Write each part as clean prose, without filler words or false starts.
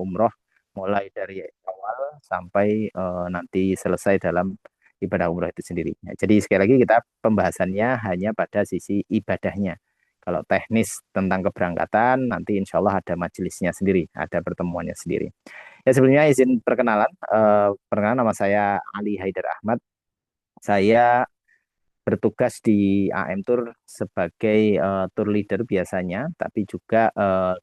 umroh mulai dari awal sampai nanti selesai dalam ibadah umroh itu sendiri. Ya, jadi sekali lagi kita pembahasannya hanya pada sisi ibadahnya. Kalau teknis tentang keberangkatan, nanti insya Allah ada majelisnya sendiri, ada pertemuannya sendiri. Ya sebelumnya izin perkenalan, perkenalan nama saya Ali Haidar Ahmad. Saya bertugas di AM Tour sebagai tour leader biasanya, tapi juga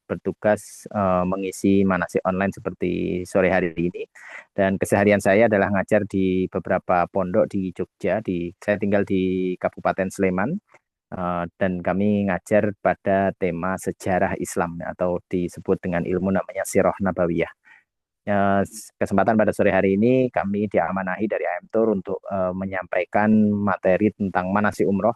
bertugas mengisi manasik online seperti sore hari ini. Dan keseharian saya adalah ngajar di beberapa pondok di Jogja. Saya tinggal di Kabupaten Sleman, dan kami ngajar pada tema sejarah Islam atau disebut dengan ilmu namanya Sirah Nabawiyah. Kesempatan pada sore hari ini kami diamanahi dari AM Tour untuk menyampaikan materi tentang manasik umroh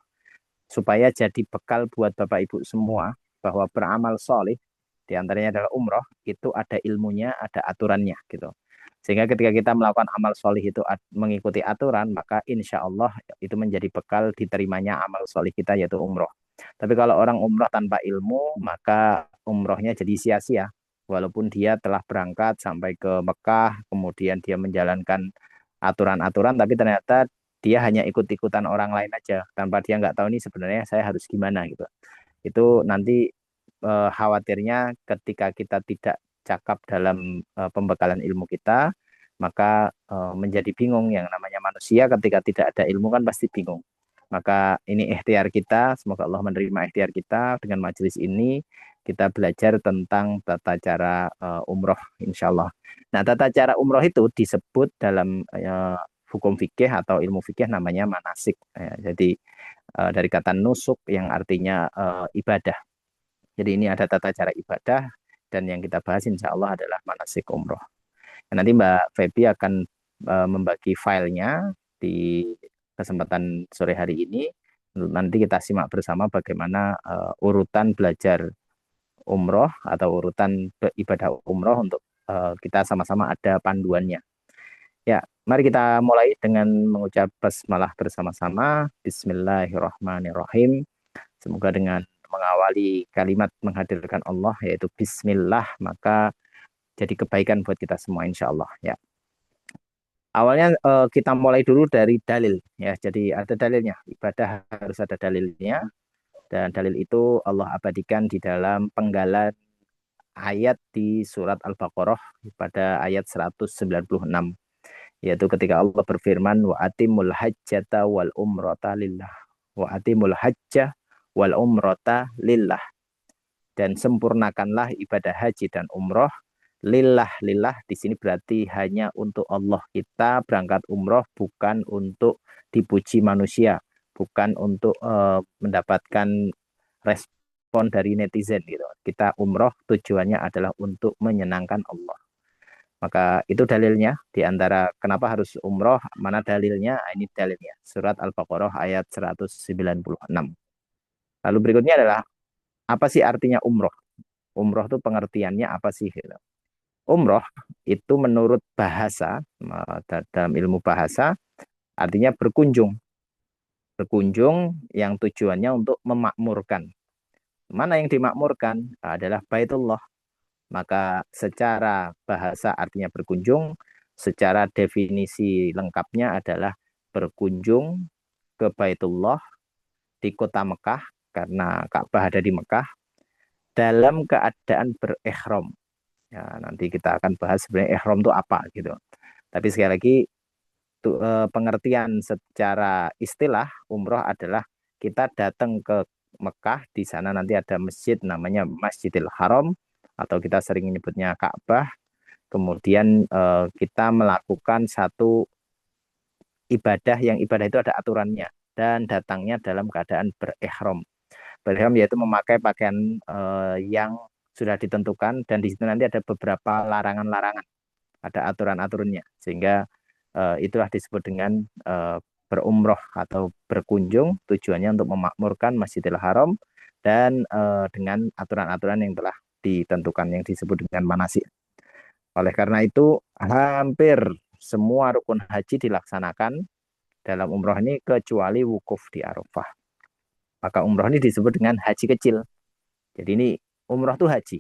supaya jadi bekal buat Bapak Ibu semua bahwa beramal soleh diantaranya adalah umroh itu ada ilmunya, ada aturannya gitu. Sehingga ketika kita melakukan amal soleh itu mengikuti aturan, maka insya Allah itu menjadi bekal diterimanya amal soleh kita yaitu umroh. Tapi kalau orang umroh tanpa ilmu, maka umrohnya jadi sia-sia. Walaupun dia telah berangkat sampai ke Mekah, kemudian dia menjalankan aturan-aturan, tapi ternyata dia hanya ikut-ikutan orang lain aja, tanpa dia nggak tahu nih sebenarnya saya harus gimana gitu. Itu nanti khawatirnya ketika kita tidak cakap dalam pembekalan ilmu kita, maka menjadi bingung. Yang namanya manusia ketika tidak ada ilmu kan pasti bingung. Maka ini ikhtiar kita, semoga Allah menerima ikhtiar kita dengan majelis ini. Kita belajar tentang tata cara umroh, insya Allah. Nah, tata cara umroh itu disebut dalam hukum fikih atau ilmu fikih namanya manasik. Ya, jadi dari kata nusuk yang artinya ibadah. Jadi ini ada tata cara ibadah dan yang kita bahas insya Allah adalah manasik umroh. Nah, nanti Mbak Feby akan membagi filenya di kesempatan sore hari ini. Nanti kita simak bersama bagaimana urutan belajar umroh atau urutan ibadah umroh untuk kita sama-sama ada panduannya. Ya, mari kita mulai dengan mengucap basmalah bersama-sama. Bismillahirrahmanirrahim. Semoga dengan mengawali kalimat menghadirkan Allah yaitu Bismillah maka jadi kebaikan buat kita semua insya Allah ya. Awalnya kita mulai dulu dari dalil ya. Jadi ada dalilnya. Ibadah harus ada dalilnya dan dalil itu Allah abadikan di dalam penggalan ayat di surat Al-Baqarah pada ayat 196 yaitu ketika Allah berfirman wa atimul hajjata wal umrata lillah wa atimul hajjah wal umrata lillah dan sempurnakanlah ibadah haji dan umroh lillah. Lillah di sini berarti hanya untuk Allah. Kita berangkat umroh bukan untuk dipuji manusia, bukan untuk mendapatkan respon dari netizen gitu. Kita umroh tujuannya adalah untuk menyenangkan Allah. Maka itu dalilnya di antara kenapa harus umroh, mana dalilnya? Ini dalilnya. Surat Al-Baqarah ayat 196. Lalu berikutnya adalah apa sih artinya umroh? Umroh itu pengertiannya apa sih? Gitu. Umroh itu menurut bahasa, dalam ilmu bahasa, artinya berkunjung. Berkunjung yang tujuannya untuk memakmurkan. Mana yang dimakmurkan adalah Baitullah. Maka secara bahasa artinya berkunjung, secara definisi lengkapnya adalah berkunjung ke Baitullah di kota Mekah, karena Ka'bah ada di Mekah, dalam keadaan berikhram. Ya, nanti kita akan bahas sebenarnya ihram itu apa gitu. Tapi sekali lagi pengertian secara istilah umroh adalah kita datang ke Mekah, di sana nanti ada masjid namanya Masjidil Haram atau kita sering menyebutnya Ka'bah. Kemudian kita melakukan satu ibadah yang ibadah itu ada aturannya dan datangnya dalam keadaan berihram. Berihram yaitu memakai pakaian yang sudah ditentukan dan di situ nanti ada beberapa larangan-larangan, ada aturan-aturannya sehingga itulah disebut dengan berumroh atau berkunjung tujuannya untuk memakmurkan Masjidil Haram dan dengan aturan-aturan yang telah ditentukan yang disebut dengan manasik. Oleh karena itu hampir semua rukun haji dilaksanakan dalam umroh ini kecuali wukuf di Arafah. Maka umroh ini disebut dengan haji kecil. Jadi ini umroh itu haji.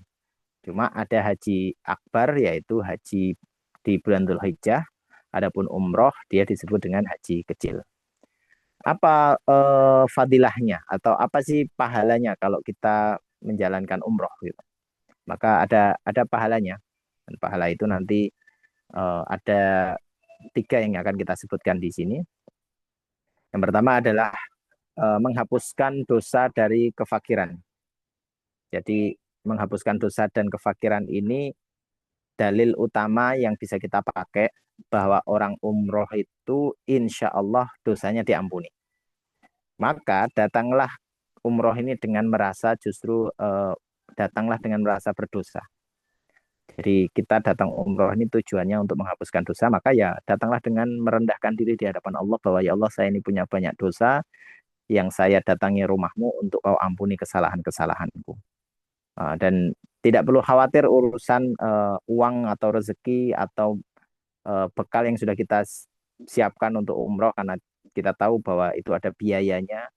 Cuma ada haji akbar yaitu haji di bulan Dzulhijjah. Adapun umroh dia disebut dengan haji kecil. Apa fadilahnya atau apa sih pahalanya kalau kita menjalankan umroh gitu? Maka ada pahalanya. Dan pahala itu nanti ada tiga yang akan kita sebutkan di sini. Yang pertama adalah menghapuskan dosa dari kefakiran. Jadi menghapuskan dosa dan kefakiran ini dalil utama yang bisa kita pakai bahwa orang umroh itu insya Allah dosanya diampuni. Maka datanglah umroh ini dengan merasa justru datanglah dengan merasa berdosa. Jadi kita datang umroh ini tujuannya untuk menghapuskan dosa, maka ya datanglah dengan merendahkan diri di hadapan Allah bahwa ya Allah saya ini punya banyak dosa yang saya datangi rumahmu untuk kau ampuni kesalahan-kesalahanku. Dan tidak perlu khawatir urusan uang atau rezeki atau bekal yang sudah kita siapkan untuk umroh karena kita tahu bahwa itu ada biayanya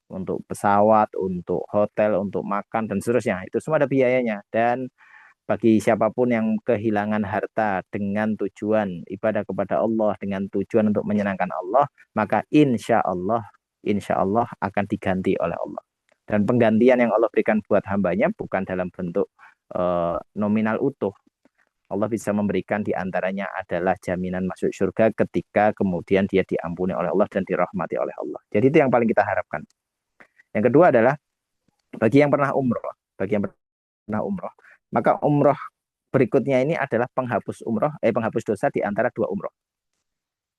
untuk pesawat, untuk hotel, untuk makan dan seterusnya. Itu semua ada biayanya dan bagi siapapun yang kehilangan harta dengan tujuan ibadah kepada Allah, dengan tujuan untuk menyenangkan Allah, maka insya Allah akan diganti oleh Allah. Dan penggantian yang Allah berikan buat hambanya bukan dalam bentuk nominal utuh. Allah bisa memberikan di antaranya adalah jaminan masuk surga ketika kemudian dia diampuni oleh Allah dan dirahmati oleh Allah. Jadi itu yang paling kita harapkan. Yang kedua adalah bagi yang pernah umroh, maka umroh berikutnya ini adalah penghapus dosa di antara dua umroh.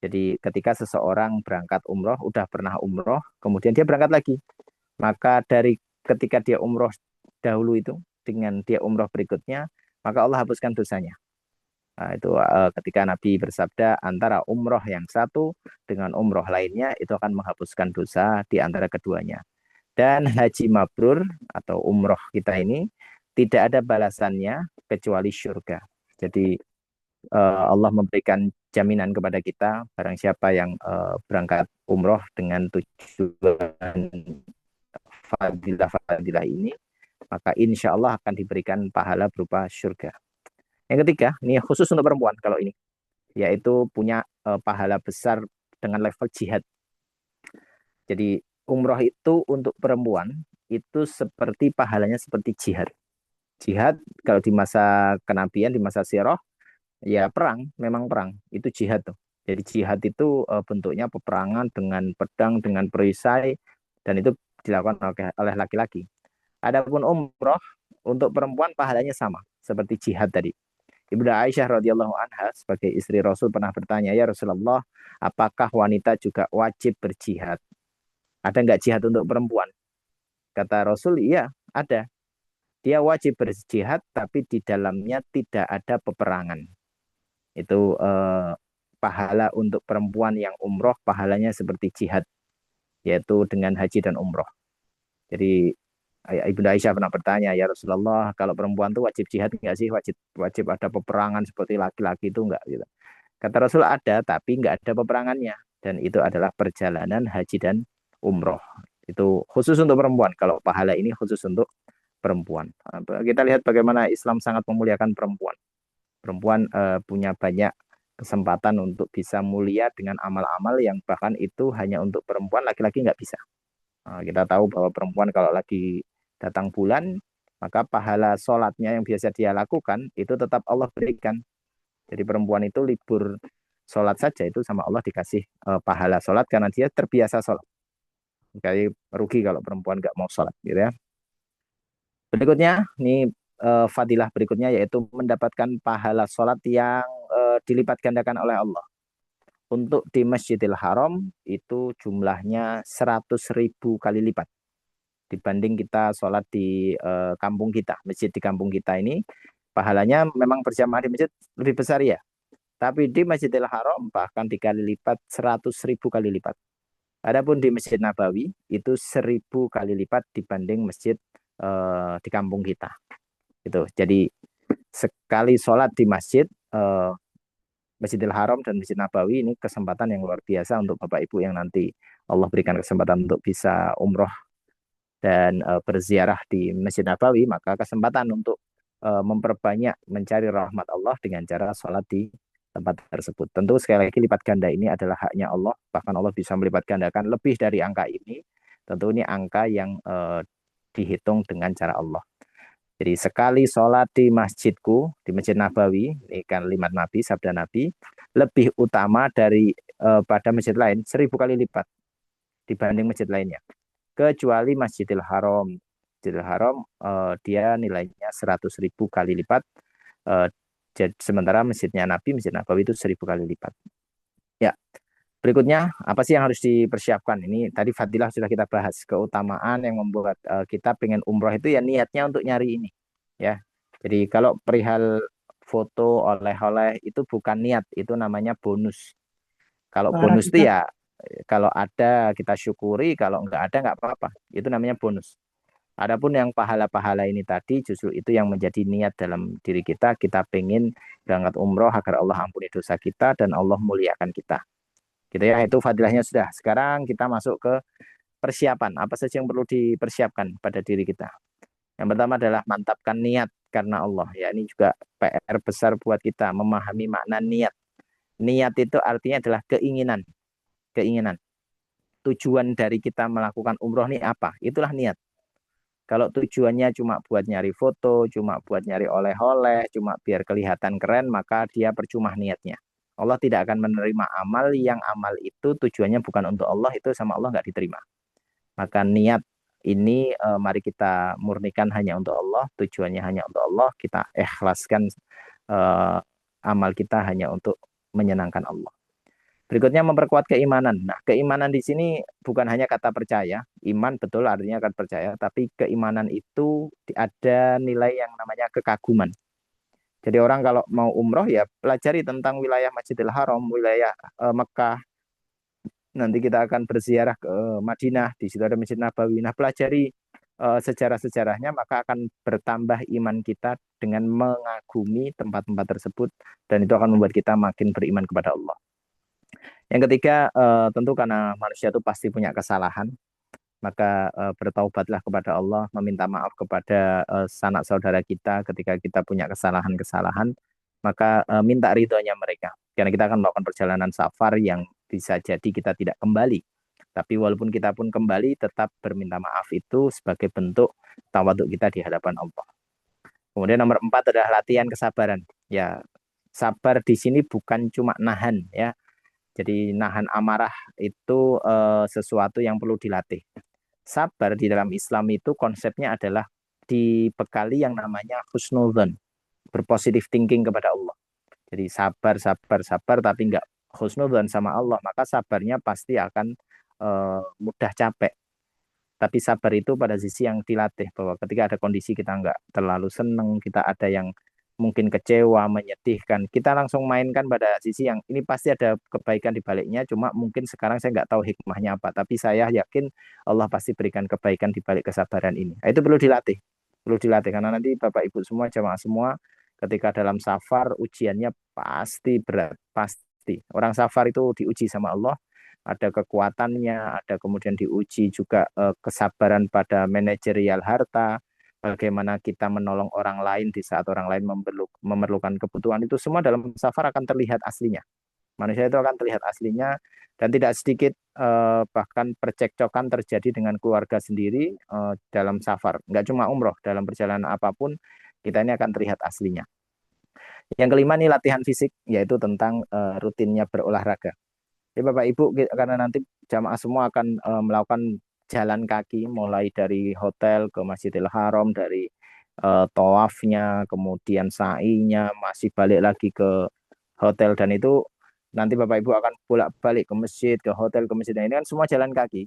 Jadi ketika seseorang berangkat umroh, udah pernah umroh, kemudian dia berangkat lagi, maka dari ketika dia umroh dahulu itu dengan dia umroh berikutnya, maka Allah hapuskan dosanya. Nah, itu ketika Nabi bersabda antara umroh yang satu dengan umroh lainnya itu akan menghapuskan dosa di antara keduanya. Dan haji mabrur atau umroh kita ini tidak ada balasannya kecuali surga. Jadi Allah memberikan jaminan kepada kita barang siapa yang berangkat umroh dengan tujuan fadilah-fadilah ini, maka insya Allah akan diberikan pahala berupa surga. Yang ketiga, ini khusus untuk perempuan kalau ini, yaitu punya pahala besar dengan level jihad. Jadi umroh itu untuk perempuan itu seperti pahalanya seperti jihad. Jihad kalau di masa kenabian, di masa sirah, ya perang, memang perang. Itu jihad tuh. Jadi jihad itu bentuknya peperangan dengan pedang, dengan perisai, dan itu dilakukan oleh laki-laki. Adapun umroh untuk perempuan pahalanya sama seperti jihad tadi. Ibunda Aisyah radhiyallahu anha sebagai istri Rasul pernah bertanya, ya Rasulullah, apakah wanita juga wajib berjihad? Ada nggak jihad untuk perempuan? Kata Rasul, iya ada. Dia wajib berjihad, tapi di dalamnya tidak ada peperangan. Itu pahala untuk perempuan yang umroh, pahalanya seperti jihad, yaitu dengan haji dan umroh. Jadi Ibunda Aisyah pernah bertanya, ya Rasulullah, kalau perempuan itu wajib jihad nggak sih? Wajib ada peperangan seperti laki-laki itu nggak gitu. Kata Rasul ada, tapi nggak ada peperangannya. Dan itu adalah perjalanan haji dan umroh. Itu khusus untuk perempuan. Kalau pahala ini khusus untuk perempuan. Kita lihat bagaimana Islam sangat memuliakan perempuan. Perempuan punya banyak kesempatan untuk bisa mulia dengan amal-amal yang bahkan itu hanya untuk perempuan, laki-laki nggak bisa. Kita tahu bahwa perempuan kalau lagi datang bulan, maka pahala sholatnya yang biasa dia lakukan, itu tetap Allah berikan. Jadi perempuan itu libur sholat saja, itu sama Allah dikasih pahala sholat, karena dia terbiasa sholat. Jadi rugi kalau perempuan nggak mau sholat, gitu ya. Berikutnya, ini fadilah berikutnya, yaitu mendapatkan pahala sholat yang dilipat gandakan oleh Allah. Untuk di Masjidil Haram, itu jumlahnya 100.000 kali lipat dibanding kita sholat di kampung kita, masjid di kampung kita ini pahalanya memang berjamaah di masjid lebih besar ya, tapi di Masjidil Haram bahkan dikali lipat 100.000 kali lipat. Adapun di Masjid Nabawi itu 1.000 kali lipat dibanding masjid di kampung kita. Itu jadi sekali sholat di masjid Masjidil Haram dan Masjid Nabawi ini kesempatan yang luar biasa untuk Bapak Ibu yang nanti Allah berikan kesempatan untuk bisa umroh dan berziarah di Masjid Nabawi, maka kesempatan untuk memperbanyak mencari rahmat Allah dengan cara sholat di tempat tersebut. Tentu sekali lagi lipat ganda ini adalah haknya Allah, bahkan Allah bisa melipat gandakan lebih dari angka ini. Tentu ini angka yang dihitung dengan cara Allah. Jadi sekali sholat di masjidku, di Masjid Nabawi, ini kan kalimat Nabi, sabda Nabi, lebih utama dari pada masjid lain 1000 kali lipat dibanding masjid lainnya. Kecuali Masjidil Haram. Masjidil Haram dia nilainya 100.000 kali lipat. Sementara masjidnya Nabi, Masjid Nabawi itu 1000 kali lipat. Ya, berikutnya apa sih yang harus dipersiapkan? Ini tadi fadilah sudah kita bahas, keutamaan yang membuat kita pengen umroh itu ya niatnya untuk nyari ini. Ya, jadi kalau perihal foto oleh-oleh itu bukan niat, itu namanya bonus. Kalau bonus itu ya kalau ada kita syukuri, kalau nggak ada nggak apa-apa. Itu namanya bonus. Adapun yang pahala-pahala ini tadi justru itu yang menjadi niat dalam diri kita. Kita pengen berangkat umroh agar Allah ampuni dosa kita dan Allah muliakan kita. Gitu ya, itu fadilahnya sudah. Sekarang kita masuk ke persiapan. Apa saja yang perlu dipersiapkan pada diri kita? Yang pertama adalah mantapkan niat karena Allah. Ya, ini juga PR besar buat kita memahami makna niat. Niat itu artinya adalah keinginan. Keinginan. Tujuan dari kita melakukan umroh ini apa? Itulah niat. Kalau tujuannya cuma buat nyari foto, cuma buat nyari oleh-oleh, cuma biar kelihatan keren, maka dia percuma niatnya. Allah tidak akan menerima amal yang amal itu tujuannya bukan untuk Allah, itu sama Allah nggak diterima. Maka niat ini mari kita murnikan hanya untuk Allah, tujuannya hanya untuk Allah, kita ikhlaskan eh, amal kita hanya untuk menyenangkan Allah. Berikutnya memperkuat keimanan. Nah, keimanan di sini bukan hanya kata percaya, iman betul artinya akan percaya, tapi keimanan itu ada nilai yang namanya kekaguman. Jadi orang kalau mau umroh ya pelajari tentang wilayah Masjidil Haram, wilayah Mekah. Nanti kita akan berziarah ke Madinah, di situ ada Masjid Nabawi. Nah, pelajari sejarah-sejarahnya, maka akan bertambah iman kita dengan mengagumi tempat-tempat tersebut, dan itu akan membuat kita makin beriman kepada Allah. Yang ketiga, tentu karena manusia itu pasti punya kesalahan, maka bertaubatlah kepada Allah, meminta maaf kepada sanak saudara kita ketika kita punya kesalahan-kesalahan, maka minta ridhonya mereka. Karena kita akan melakukan perjalanan safar yang bisa jadi kita tidak kembali. Tapi walaupun kita pun kembali, tetap berminta maaf itu sebagai bentuk tawaduk kita di hadapan Allah. Kemudian nomor 4 adalah latihan kesabaran. Ya, sabar di sini bukan cuma nahan ya. Jadi nahan amarah itu sesuatu yang perlu dilatih. Sabar di dalam Islam itu konsepnya adalah dibekali yang namanya husnudzon, berpositif thinking kepada Allah. Jadi sabar, sabar, sabar, tapi nggak husnudzon sama Allah, maka sabarnya pasti akan mudah capek. Tapi sabar itu pada sisi yang dilatih, bahwa ketika ada kondisi kita nggak terlalu seneng, kita ada yang mungkin kecewa, menyedihkan, kita langsung mainkan pada sisi yang ini pasti ada kebaikan di baliknya, cuma mungkin sekarang saya nggak tahu hikmahnya apa, tapi saya yakin Allah pasti berikan kebaikan di balik kesabaran ini. Nah, itu perlu dilatih karena nanti Bapak Ibu semua, jamaah semua, ketika dalam safar ujiannya pasti berat, pasti. Orang safar itu diuji sama Allah, ada kekuatannya, ada kemudian diuji juga kesabaran pada manajerial harta, bagaimana kita menolong orang lain di saat orang lain memerlukan kebutuhan, itu semua dalam safar akan terlihat aslinya. Manusia itu akan terlihat aslinya, dan tidak sedikit bahkan percekcokan terjadi dengan keluarga sendiri dalam safar. Nggak cuma umroh, dalam perjalanan apapun kita ini akan terlihat aslinya. Yang kelima nih latihan fisik, yaitu tentang rutinnya berolahraga. Jadi Bapak Ibu, karena nanti jamaah semua akan melakukan jalan kaki mulai dari hotel ke Masjidil Haram, dari tawafnya, kemudian sa'inya, masih balik lagi ke hotel, dan itu nanti Bapak Ibu akan bolak-balik ke masjid, ke hotel, ke masjid. Nah, ini kan semua jalan kaki.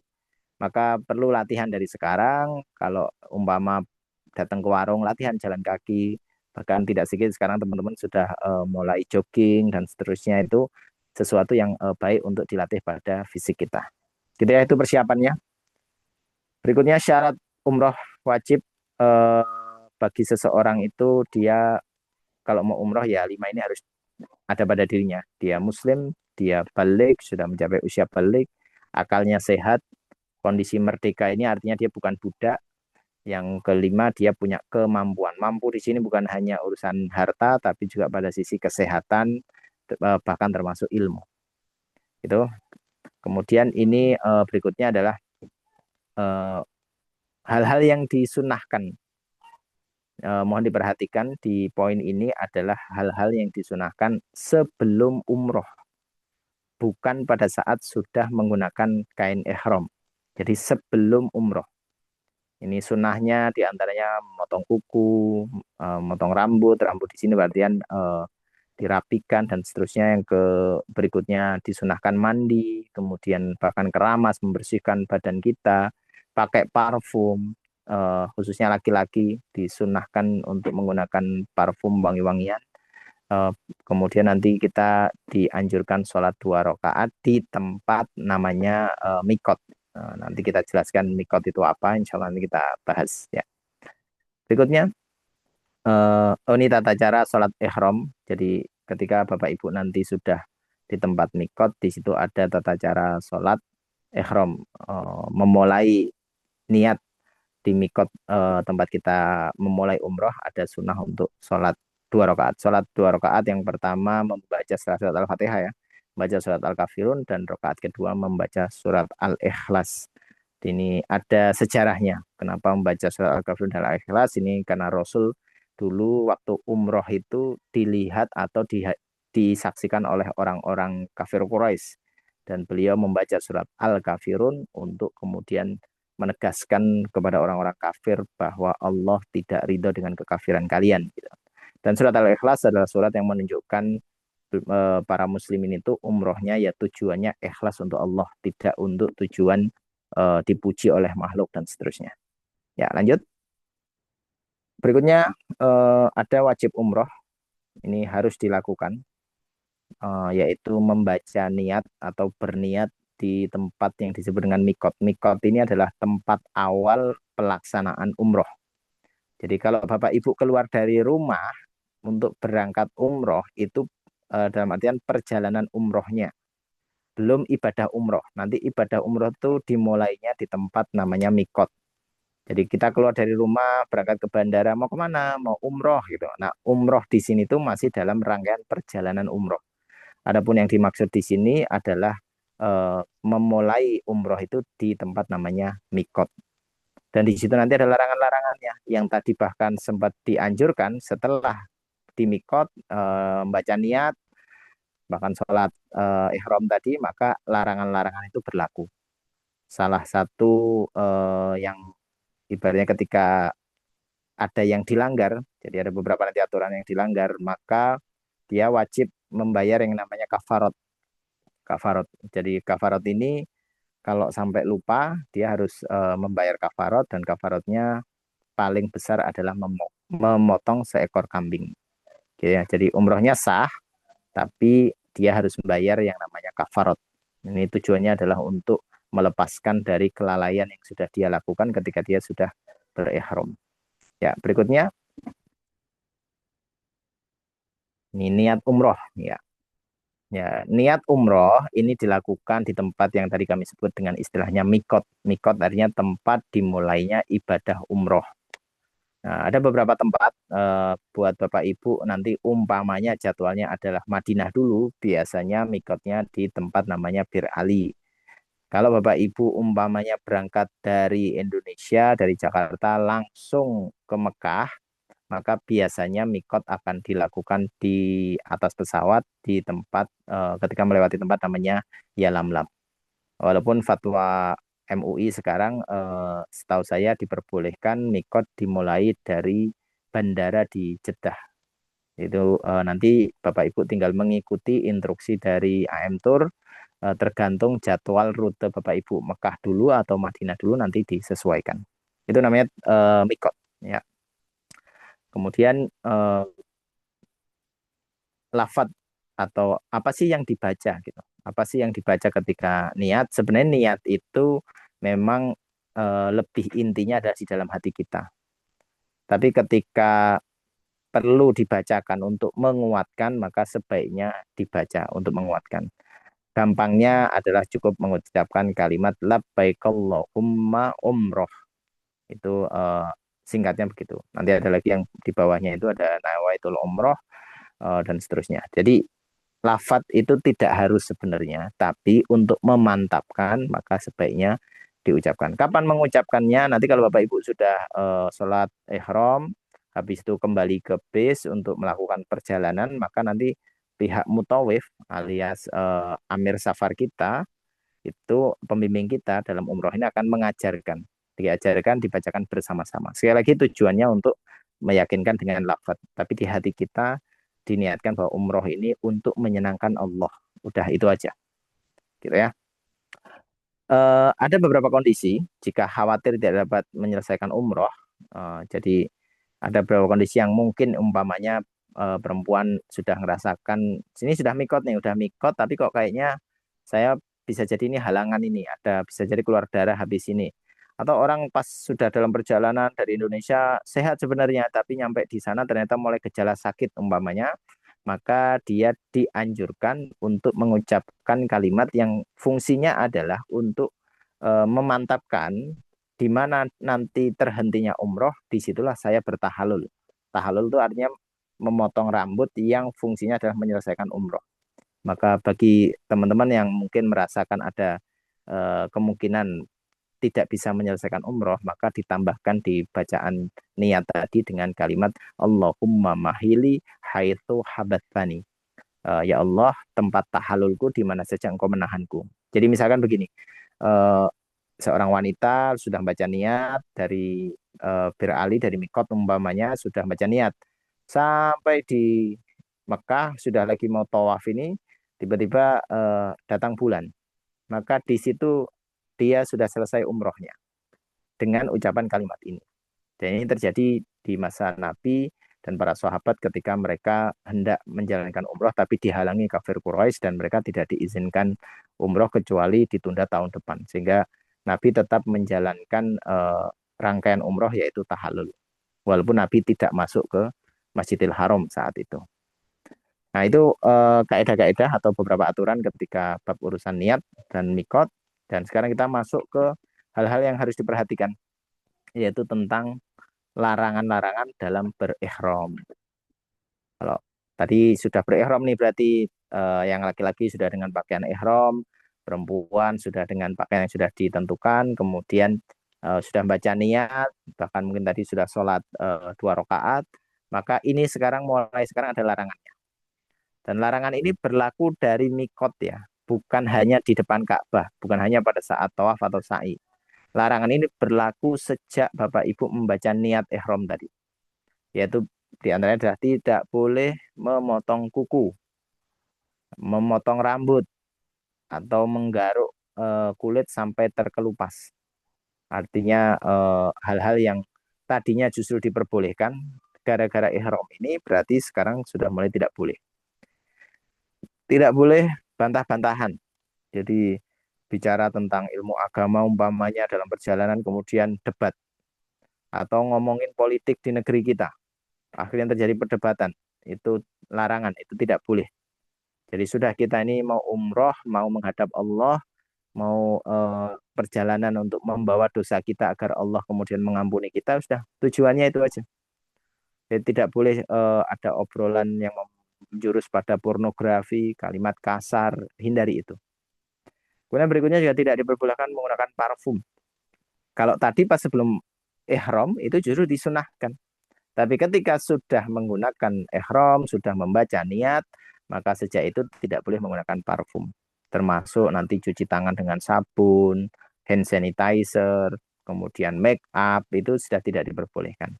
Maka perlu latihan dari sekarang. Kalau umpama datang ke warung, latihan jalan kaki. Bahkan tidak sedikit sekarang teman-teman sudah mulai jogging dan seterusnya, itu sesuatu yang baik untuk dilatih pada fisik kita. Gitu ya, itu persiapannya. Berikutnya syarat umroh wajib bagi seseorang itu, dia kalau mau umroh ya 5 ini harus ada pada dirinya. Dia muslim, dia balik, sudah mencapai usia balik, akalnya sehat, kondisi merdeka ini artinya dia bukan budak, Yang kelima, dia punya kemampuan. Mampu di sini bukan hanya urusan harta, tapi juga pada sisi kesehatan, bahkan termasuk ilmu. Itu. Kemudian ini berikutnya adalah eh, hal-hal yang disunahkan. Mohon diperhatikan di poin ini adalah hal-hal yang disunahkan sebelum umroh, bukan pada saat sudah menggunakan kain ihram. Jadi sebelum umroh. Ini sunnahnya diantaranya memotong kuku, memotong rambut. Rambut di sini berarti dirapikan dan seterusnya. Yang ke berikutnya disunahkan mandi, kemudian bahkan keramas, membersihkan badan kita, pakai parfum. Khususnya laki-laki disunahkan untuk menggunakan parfum wangi-wangian. Eh, Kemudian nanti kita dianjurkan sholat 2 rakaat di tempat namanya mikot. Nanti kita jelaskan mikot itu apa, insya Allah nanti kita bahas ya. Berikutnya, ini tata cara sholat ihram. Jadi ketika Bapak Ibu nanti sudah di tempat mikot, di situ ada tata cara sholat ihram. Memulai niat di mikot, tempat kita memulai umroh, ada sunnah untuk sholat 2 rakaat. Sholat 2 rakaat yang pertama membaca surat Al-Fatihah ya, membaca surat Al-Kafirun, dan rakaat kedua membaca surat Al-Ikhlas. Ini ada sejarahnya. Kenapa membaca surat Al-Kafirun dan Al-Ikhlas? Ini karena Rasul dulu waktu umroh itu dilihat atau disaksikan oleh orang-orang kafir Quraisy, dan beliau membaca surat Al-Kafirun untuk kemudian menegaskan kepada orang-orang kafir bahwa Allah tidak ridho dengan kekafiran kalian, gitu. Dan surat Al-Ikhlas adalah surat yang menunjukkan para muslimin itu umrohnya ya tujuannya ikhlas untuk Allah, tidak untuk tujuan dipuji oleh makhluk dan seterusnya. Ya, lanjut. Berikutnya ada wajib umroh. Ini harus dilakukan, yaitu membaca niat atau berniat di tempat yang disebut dengan mikot. Mikot ini adalah tempat awal pelaksanaan umroh. Jadi kalau Bapak Ibu keluar dari rumah untuk berangkat umroh itu dalam artian perjalanan umrohnya, belum ibadah umroh. Nanti ibadah umroh itu dimulainya di tempat namanya mikot. Jadi kita keluar dari rumah, berangkat ke bandara, mau kemana? Mau umroh gitu. Nah, umroh di sini tuh masih dalam rangkaian perjalanan umroh. Adapun yang dimaksud di sini adalah memulai umroh itu di tempat namanya mikot. Dan di situ nanti ada larangan-larangannya. Yang tadi bahkan sempat dianjurkan setelah di mikot, membaca niat, bahkan sholat ihram tadi, maka larangan-larangan itu berlaku. Salah satu yang ibaratnya ketika ada yang dilanggar, jadi ada beberapa nanti aturan yang dilanggar, maka dia wajib membayar yang namanya kafarot. Kafarot. Jadi kafarot ini kalau sampai lupa, dia harus membayar kafarot, dan kafarotnya paling besar adalah memotong seekor kambing. Oke, ya. Jadi umrohnya sah, tapi dia harus membayar yang namanya kafarot. Ini tujuannya adalah untuk melepaskan dari kelalaian yang sudah dia lakukan ketika dia sudah berihram. Ya, berikutnya ini niat umroh. Ya, ya, niat umroh ini dilakukan di tempat yang tadi kami sebut dengan istilahnya mikot. Mikot artinya tempat dimulainya ibadah umroh. Nah, ada beberapa tempat buat Bapak Ibu nanti umpamanya jadwalnya adalah Madinah dulu, biasanya mikotnya di tempat namanya Bir Ali. Kalau Bapak Ibu umpamanya berangkat dari Indonesia, dari Jakarta langsung ke Mekah, maka biasanya mikot akan dilakukan di atas pesawat di tempat ketika melewati tempat namanya Yalamlam. Walaupun fatwa MUI sekarang setahu saya diperbolehkan mikot dimulai dari bandara di Jeddah. Itu nanti Bapak Ibu tinggal mengikuti instruksi dari AM Tour, tergantung jadwal rute Bapak Ibu Mekah dulu atau Madinah dulu nanti disesuaikan. Itu namanya mikot ya. Kemudian lafat atau apa sih yang dibaca gitu. Apa sih yang dibaca ketika niat? Sebenarnya niat itu memang lebih intinya ada di dalam hati kita. Tapi ketika perlu dibacakan untuk menguatkan, maka sebaiknya dibaca untuk menguatkan. Gampangnya adalah cukup mengucapkan kalimat labbaik Allahumma umroh. Itu Singkatnya begitu. Nanti ada lagi yang di bawahnya itu ada nawaitul umroh dan seterusnya. Jadi lafat itu tidak harus sebenarnya, tapi untuk memantapkan maka sebaiknya diucapkan. Kapan mengucapkannya? Nanti kalau Bapak Ibu sudah sholat ihram, habis itu kembali ke base untuk melakukan perjalanan, maka nanti pihak mutawif alias amir safar kita itu pembimbing kita dalam umroh ini akan mengajarkan, diajarkan, dibacakan bersama-sama. Sekali lagi tujuannya untuk meyakinkan dengan lafaz, tapi di hati kita diniatkan bahwa umroh ini untuk menyenangkan Allah. Udah itu aja, gitu ya. Ada beberapa kondisi jika khawatir tidak dapat menyelesaikan umroh. Jadi ada beberapa kondisi yang mungkin umpamanya perempuan sudah ngerasakan sini sudah mikot nih, udah mikot, tapi kok kayaknya saya bisa jadi ini halangan ini, ada bisa jadi keluar darah habis ini. Atau orang pas sudah dalam perjalanan dari Indonesia sehat sebenarnya, tapi nyampe di sana ternyata mulai gejala sakit umpamanya, maka dia dianjurkan untuk mengucapkan kalimat yang fungsinya adalah untuk memantapkan di mana nanti terhentinya umroh, disitulah saya bertahalul. Tahalul itu artinya memotong rambut yang fungsinya adalah menyelesaikan umroh. Maka bagi teman-teman yang mungkin merasakan ada kemungkinan tidak bisa menyelesaikan umroh, maka ditambahkan di bacaan niat tadi dengan kalimat Allahumma mahili haitsu habatsani. Ya Allah, tempat tahalulku di mana saja engkau menahanku. Jadi misalkan begini, eh, seorang wanita sudah baca niat dari Bir Ali dari Mikot umpamanya sudah baca niat sampai di Mekah sudah lagi mau tawaf ini tiba-tiba datang bulan, maka di situ dia sudah selesai umrohnya dengan ucapan kalimat ini. Dan ini terjadi di masa Nabi dan para sahabat ketika mereka hendak menjalankan umroh tapi dihalangi kafir Quraisy dan mereka tidak diizinkan umroh kecuali ditunda tahun depan. Sehingga Nabi tetap menjalankan rangkaian umroh yaitu tahallul. Walaupun Nabi tidak masuk ke Masjidil Haram saat itu. Nah itu kaidah-kaidah atau beberapa aturan ketika bab urusan niat dan mikot. Dan sekarang kita masuk ke hal-hal yang harus diperhatikan, yaitu tentang larangan-larangan dalam berihram. Kalau tadi sudah berihram nih berarti yang laki-laki sudah dengan pakaian ihram, perempuan sudah dengan pakaian yang sudah ditentukan, kemudian sudah baca niat, bahkan mungkin tadi sudah sholat 2 rakaat, maka ini sekarang mulai sekarang ada larangannya. Dan larangan ini berlaku dari mikot ya, bukan hanya di depan Ka'bah, bukan hanya pada saat tawaf atau sa'i. Larangan ini berlaku sejak Bapak Ibu membaca niat ihram tadi, yaitu di antaranya adalah tidak boleh memotong kuku, memotong rambut, atau menggaruk kulit sampai terkelupas. Artinya hal-hal yang tadinya justru diperbolehkan gara-gara ihram ini berarti sekarang sudah mulai tidak boleh. Tidak boleh bantah-bantahan. Jadi bicara tentang ilmu agama umpamanya dalam perjalanan kemudian debat atau ngomongin politik di negeri kita akhirnya terjadi perdebatan, itu larangan, itu tidak boleh. Jadi sudah kita ini mau umroh, mau menghadap Allah, mau perjalanan untuk membawa dosa kita agar Allah kemudian mengampuni kita, sudah tujuannya itu aja. Jadi tidak boleh ada obrolan yang menjurus pada pornografi, kalimat kasar, hindari itu. Kemudian berikutnya juga tidak diperbolehkan menggunakan parfum. Kalau tadi pas sebelum ihram itu justru disunahkan. Tapi ketika sudah menggunakan ihram, sudah membaca niat, maka sejak itu tidak boleh menggunakan parfum. Termasuk nanti cuci tangan dengan sabun, hand sanitizer, kemudian make up, itu sudah tidak diperbolehkan.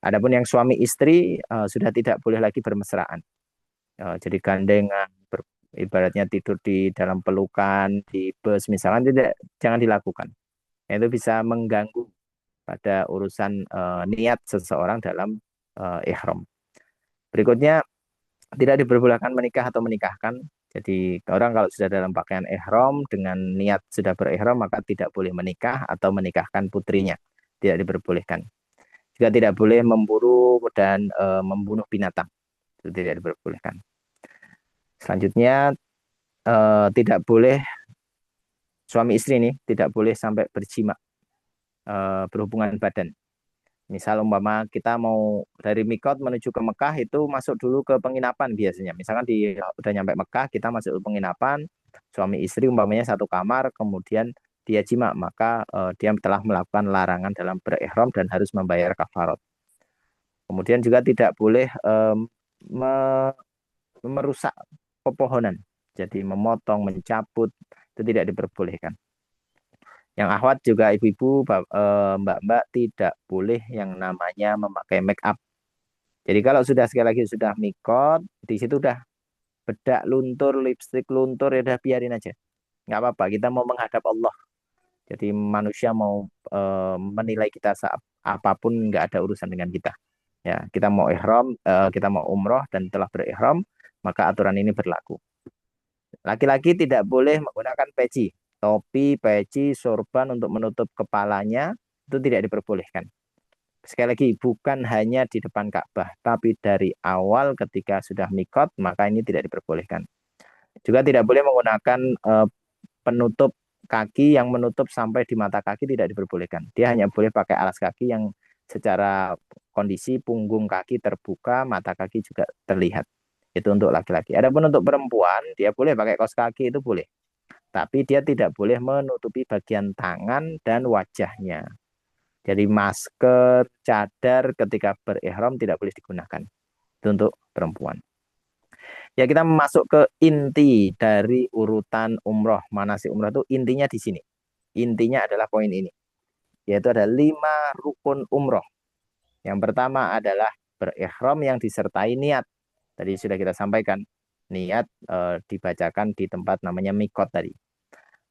Adapun yang suami istri sudah tidak boleh lagi bermesraan. Jadi gandengan, ibaratnya tidur di dalam pelukan, di bus misalkan tidak, jangan dilakukan. Itu bisa mengganggu pada urusan niat seseorang dalam ihram. Berikutnya tidak diperbolehkan menikah atau menikahkan. Jadi orang kalau sudah dalam pakaian ihram dengan niat sudah berihram maka tidak boleh menikah atau menikahkan putrinya. Tidak diperbolehkan. Juga tidak boleh memburu dan membunuh binatang. Itu tidak diperbolehkan. Selanjutnya tidak boleh suami istri ini tidak boleh sampai berjima berhubungan badan. Misal umpama kita mau dari Mikot menuju ke Mekah itu masuk dulu ke penginapan biasanya. Misalkan udah nyampe Mekah, kita masuk ke penginapan, suami istri umpamanya satu kamar, kemudian dia jima, maka dia telah melakukan larangan dalam berihram dan harus membayar kafarat. Kemudian juga tidak boleh me- merusak pepohonan. Jadi memotong, mencabut itu tidak diperbolehkan. Yang akhwat juga ibu-ibu, mbak-mbak tidak boleh yang namanya memakai make up. Jadi kalau sudah sekali lagi sudah mikot, di situ udah bedak luntur, lipstik luntur, ya udah biarin aja. Nggak apa-apa, kita mau menghadap Allah. Jadi manusia mau menilai kita saat apapun nggak ada urusan dengan kita. Ya, kita mau ihram, kita mau umroh dan telah berihram, maka aturan ini berlaku. Laki-laki tidak boleh menggunakan peci, topi, peci, sorban untuk menutup kepalanya itu tidak diperbolehkan. Sekali lagi, bukan hanya di depan Ka'bah, tapi dari awal ketika sudah mikot, maka ini tidak diperbolehkan. Juga tidak boleh menggunakan penutup kaki yang menutup sampai di mata kaki, tidak diperbolehkan. Dia hanya boleh pakai alas kaki yang secara kondisi punggung kaki terbuka, mata kaki juga terlihat. Itu untuk laki-laki. Adapun untuk perempuan, dia boleh pakai kaos kaki, itu boleh. Tapi dia tidak boleh menutupi bagian tangan dan wajahnya. Jadi masker, cadar ketika berihram tidak boleh digunakan. Itu untuk perempuan. Ya, kita masuk ke inti dari urutan umroh. Manasik umroh itu intinya di sini. Intinya adalah poin ini. Yaitu ada 5 rukun umroh. Yang pertama adalah berihram yang disertai niat. Tadi sudah kita sampaikan. Niat dibacakan di tempat namanya mikot tadi.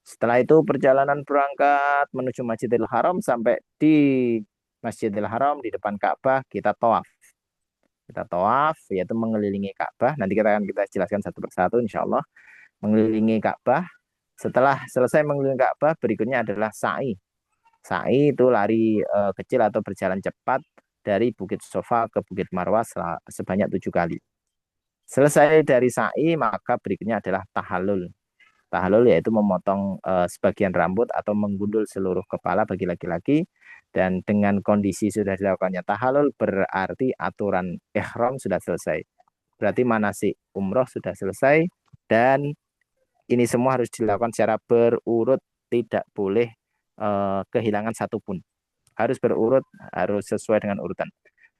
Setelah itu perjalanan berangkat menuju Masjidil Haram, sampai di Masjidil Haram di depan Ka'bah kita tawaf. Kita tawaf yaitu mengelilingi Ka'bah. Nanti kita jelaskan satu persatu insya Allah. Mengelilingi Ka'bah. Setelah selesai mengelilingi Ka'bah, berikutnya adalah sa'i. Sa'i itu lari kecil atau berjalan cepat dari Bukit Sofa ke Bukit Marwah sebanyak 7 kali. Selesai dari sa'i, maka berikutnya adalah tahallul. Tahlul yaitu memotong sebagian rambut atau menggundul seluruh kepala bagi laki-laki, dan dengan kondisi sudah dilakukannya tahalul berarti aturan ihram sudah selesai. Berarti manasik umroh sudah selesai, dan ini semua harus dilakukan secara berurut, tidak boleh kehilangan satupun. Harus berurut, harus sesuai dengan urutan.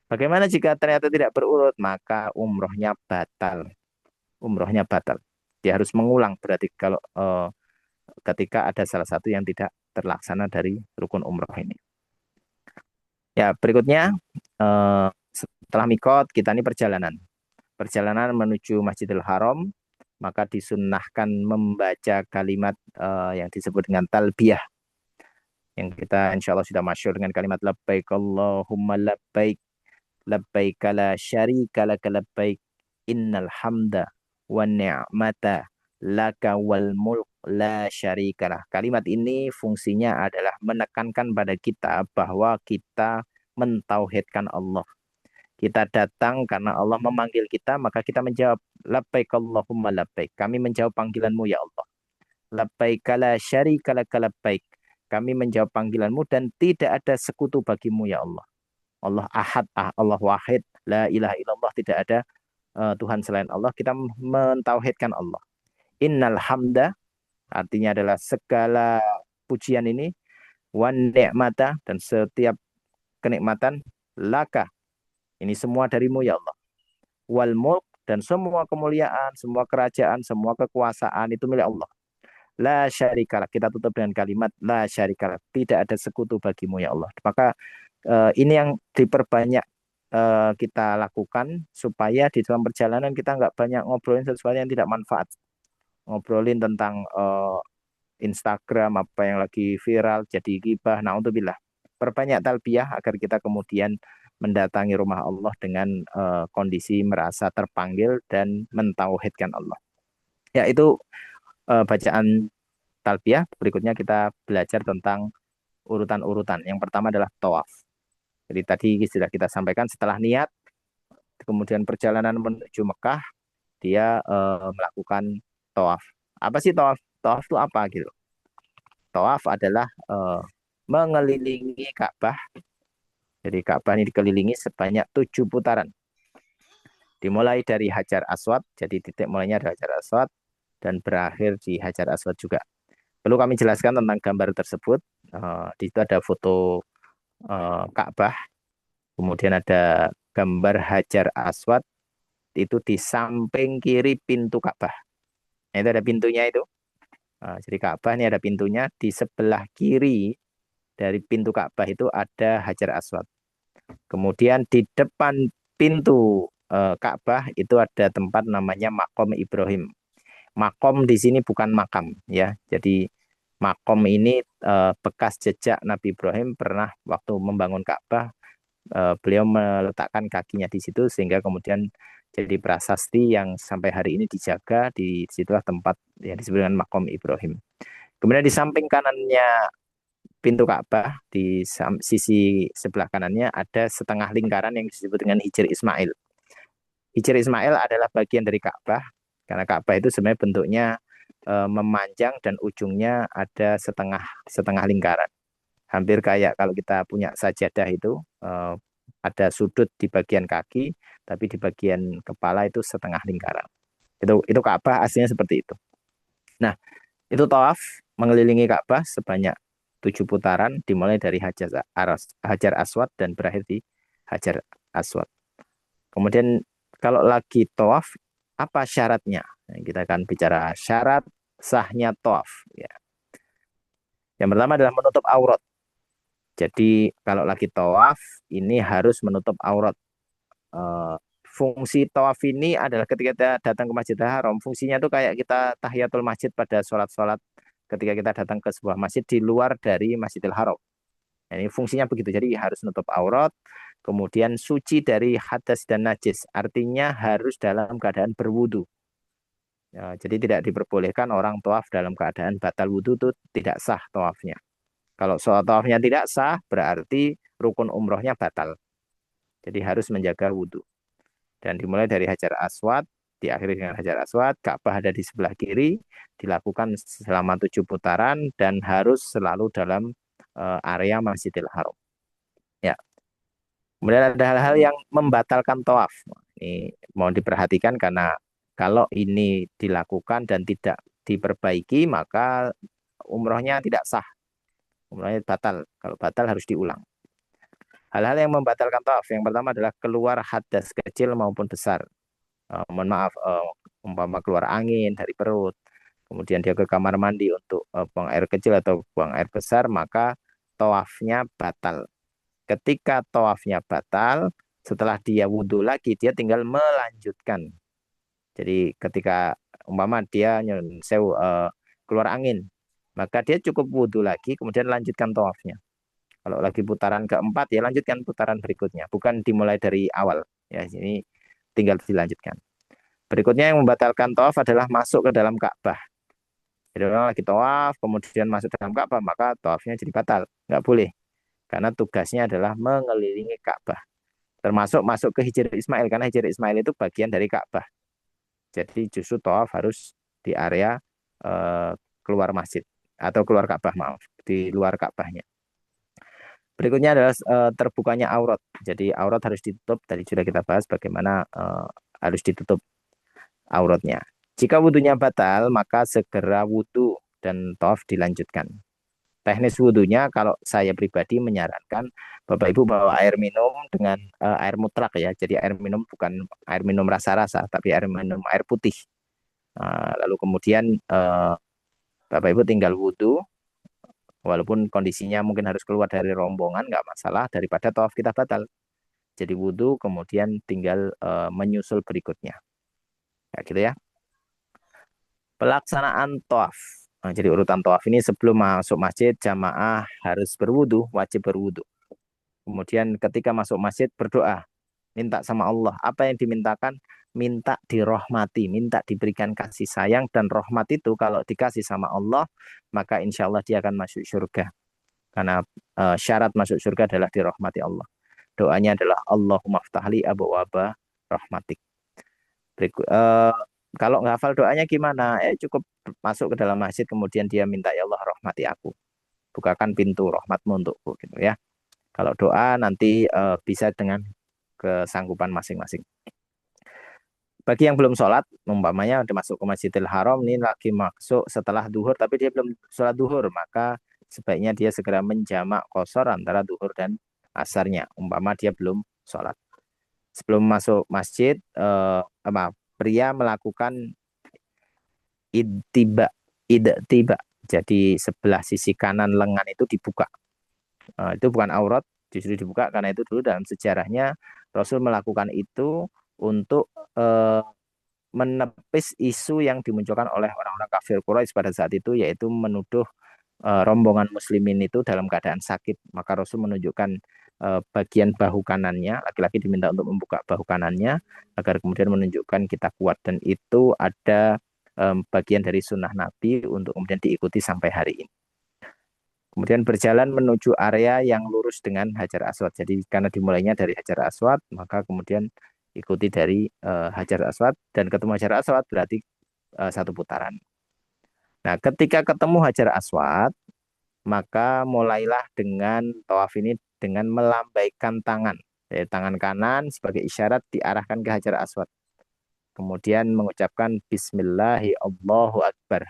Bagaimana jika ternyata tidak berurut? Maka umrohnya batal. Umrohnya batal. Dia harus mengulang, berarti kalau ketika ada salah satu yang tidak terlaksana dari rukun umroh ini. Ya, berikutnya setelah mikot kita ini perjalanan. Perjalanan menuju Masjidil Haram, maka disunnahkan membaca kalimat yang disebut dengan talbiyah. Yang kita insya Allah sudah masyhur dengan kalimat labbaik Allahumma labbaik, labbaik la syarika laka labbaik, innal hamda wa ni'mata laka wal mulk la syarikalah. Kalimat ini fungsinya adalah menekankan pada kita bahwa kita mentauhidkan Allah. Kita datang karena Allah memanggil kita, maka kita menjawab labbaik Allahumma labbaik. Kami menjawab panggilanmu ya Allah. Labbaik la syarika laka labbaik. Kami menjawab panggilanmu dan tidak ada sekutu bagimu ya Allah. Allah ahad, Allah wahid, la ilaha illallah, tidak ada Tuhan selain Allah. Kita mentauhidkan Allah. Innal hamda artinya adalah segala pujian ini, wan ni'mata dan setiap kenikmatan, laka ini semua darimu ya Allah. Wal mulk dan semua kemuliaan, semua kerajaan, semua kekuasaan itu milik Allah. La syarikalah, kita tutup dengan kalimat la syarikalah, tidak ada sekutu bagimu ya Allah. Maka ini yang diperbanyak kita lakukan supaya di dalam perjalanan kita nggak banyak ngobrolin sesuatu yang tidak manfaat. Ngobrolin tentang Instagram apa yang lagi viral jadi gibah, naudzubillah. Perbanyak talbiyah agar kita kemudian mendatangi rumah Allah dengan kondisi merasa terpanggil dan mentauhidkan Allah. Ya, itu bacaan talbiyah. Berikutnya kita belajar tentang urutan-urutan. Yang pertama adalah tawaf. Jadi tadi sudah kita sampaikan, setelah niat kemudian perjalanan menuju Mekah, dia melakukan tawaf. Apa sih tawaf? Tawaf itu apa gitu? Tawaf adalah mengelilingi Ka'bah Jadi Ka'bah ini dikelilingi sebanyak 7 putaran. Dimulai dari Hajar Aswad, jadi titik mulainya ada Hajar Aswad, dan berakhir di Hajar Aswad juga. Perlu kami jelaskan tentang gambar tersebut. Di situ ada foto Ka'bah, kemudian ada gambar Hajar Aswad, itu di samping kiri pintu Ka'bah. Nah, itu ada pintunya itu. Jadi Ka'bah ini ada pintunya, di sebelah kiri dari pintu Ka'bah itu ada Hajar Aswad. Kemudian di depan pintu Ka'bah itu ada tempat namanya Makom Ibrahim. Makom di sini bukan makam ya. Jadi makom ini bekas jejak Nabi Ibrahim pernah waktu membangun Ka'bah, beliau meletakkan kakinya di situ sehingga kemudian jadi prasasti yang sampai hari ini dijaga. Di situlah tempat yang disebut dengan Makom Ibrahim. Kemudian di samping kanannya pintu Ka'bah, di sisi sebelah kanannya ada setengah lingkaran yang disebut dengan Hijr Ismail. Hijr Ismail adalah bagian dari Ka'bah, karena Ka'bah itu sebenarnya bentuknya memanjang dan ujungnya ada setengah setengah lingkaran. Hampir kayak kalau kita punya sajadah itu ada sudut di bagian kaki, tapi di bagian kepala itu setengah lingkaran. Itu Ka'bah aslinya seperti itu. Nah, itu tawaf mengelilingi Ka'bah sebanyak 7 putaran, dimulai dari Hajar Aswad dan berakhir di Hajar Aswad. Kemudian kalau lagi tawaf, apa syaratnya? Nah, kita akan bicara syarat sahnya tawaf. Ya. Yang pertama adalah menutup aurat. Jadi kalau lagi tawaf, ini harus menutup aurat. Eh, Fungsi tawaf ini adalah ketika kita datang ke Masjidil Haram, fungsinya itu kayak kita tahiyatul masjid pada sholat-sholat ketika kita datang ke sebuah masjid di luar dari Masjidil Haram. Nah, ini fungsinya begitu. Jadi harus nutup aurat, kemudian suci dari hadas dan najis. Artinya harus dalam keadaan berwudu. Ya, jadi tidak diperbolehkan orang tawaf dalam keadaan batal wudu, itu tidak sah tawafnya. Kalau sholat tawafnya tidak sah, berarti rukun umrohnya batal. Jadi harus menjaga wudu. Dan dimulai dari Hajar Aswad, diakhiri dengan Hajar Aswad, Ka'bah ada di sebelah kiri, dilakukan selama 7 putaran dan harus selalu dalam area Masjidil Haram. Ya. Kemudian ada hal-hal yang membatalkan tawaf. Ini mau diperhatikan karena kalau ini dilakukan dan tidak diperbaiki, maka umrohnya tidak sah. Umrohnya batal. Kalau batal harus diulang. Hal-hal yang membatalkan tawaf. Yang pertama adalah keluar hadas kecil maupun besar. Mohon maaf, umpama keluar angin dari perut, kemudian dia ke kamar mandi untuk buang air kecil atau buang air besar, maka tawafnya batal. Ketika tawafnya batal, setelah dia wudhu lagi, dia tinggal melanjutkan. Jadi ketika umpama dia keluar angin, maka dia cukup wudhu lagi, kemudian lanjutkan tawafnya. Kalau lagi putaran keempat, ya lanjutkan putaran berikutnya. Bukan dimulai dari awal. Ya, ini tinggal dilanjutkan. Berikutnya yang membatalkan tawaf adalah masuk ke dalam Ka'bah. Jadi orang lagi tawaf, kemudian masuk dalam Ka'bah, maka tawafnya jadi batal. Nggak boleh. Karena tugasnya adalah mengelilingi Ka'bah. Termasuk masuk ke Hijr Ismail, karena Hijr Ismail itu bagian dari Ka'bah. Jadi justru tawaf harus di area eh, keluar masjid. Atau keluar Ka'bah, maaf. Di luar Ka'bahnya. Berikutnya adalah terbukanya aurat. Jadi aurat harus ditutup. Tadi sudah kita bahas bagaimana harus ditutup auratnya. Jika wudhunya batal, maka segera wudhu dan tawaf dilanjutkan. Teknis wudhunya, kalau saya pribadi menyarankan Bapak Ibu bawa air minum dengan air mutlak ya. Jadi air minum bukan air minum rasa-rasa, tapi air minum air putih. Lalu kemudian Bapak Ibu tinggal wudhu, walaupun kondisinya mungkin harus keluar dari rombongan, nggak masalah, daripada tawaf kita batal. Jadi wudhu, kemudian tinggal menyusul berikutnya. Ya, gitu ya. Pelaksanaan tawaf. Nah, jadi urutan tawaf ini sebelum masuk masjid, jamaah harus berwudu, wajib berwudu. Kemudian ketika masuk masjid berdoa, minta sama Allah. Apa yang dimintakan? Minta dirahmati, minta diberikan kasih sayang, dan rahmat itu kalau dikasih sama Allah, maka insya Allah dia akan masuk surga. Karena syarat masuk surga adalah dirahmati Allah. Doanya adalah Allahumma ftahli abwaaba rahmatik. Kalau nggak hafal doanya gimana? Cukup masuk ke dalam masjid kemudian dia minta ya Allah rahmati aku. Bukakan pintu rahmatmu untukku gitu ya. Kalau doa nanti bisa dengan kesanggupan masing-masing. Bagi yang belum sholat, umpamanya udah masuk ke Masjidil Haram, ini lagi masuk setelah duhur, tapi dia belum sholat duhur, maka sebaiknya dia segera menjamak qashar antara duhur dan asarnya. Umpama dia belum sholat. Sebelum masuk masjid, pria melakukan idtiba, idtiba. Jadi sebelah sisi kanan lengan itu dibuka. Itu bukan aurat, justru dibuka karena itu dulu dalam sejarahnya Rasul melakukan itu untuk eh, menepis isu yang dimunculkan oleh orang-orang kafir Quraisy pada saat itu, yaitu menuduh rombongan muslimin itu dalam keadaan sakit. Maka Rasul menunjukkan bagian bahu kanannya, laki-laki diminta untuk membuka bahu kanannya agar kemudian menunjukkan kita kuat, dan itu ada bagian dari sunnah Nabi untuk kemudian diikuti sampai hari ini. Kemudian berjalan menuju area yang lurus dengan Hajar Aswad. Jadi karena dimulainya dari Hajar Aswad, maka kemudian ikuti dari Hajar Aswad, dan ketemu Hajar Aswad berarti satu putaran. Nah, ketika ketemu Hajar Aswad, maka mulailah dengan tawaf ini dengan melambaikan tangan. Jadi, tangan kanan sebagai isyarat diarahkan ke Hajar Aswad. Kemudian mengucapkan Bismillahi Allahu Akbar.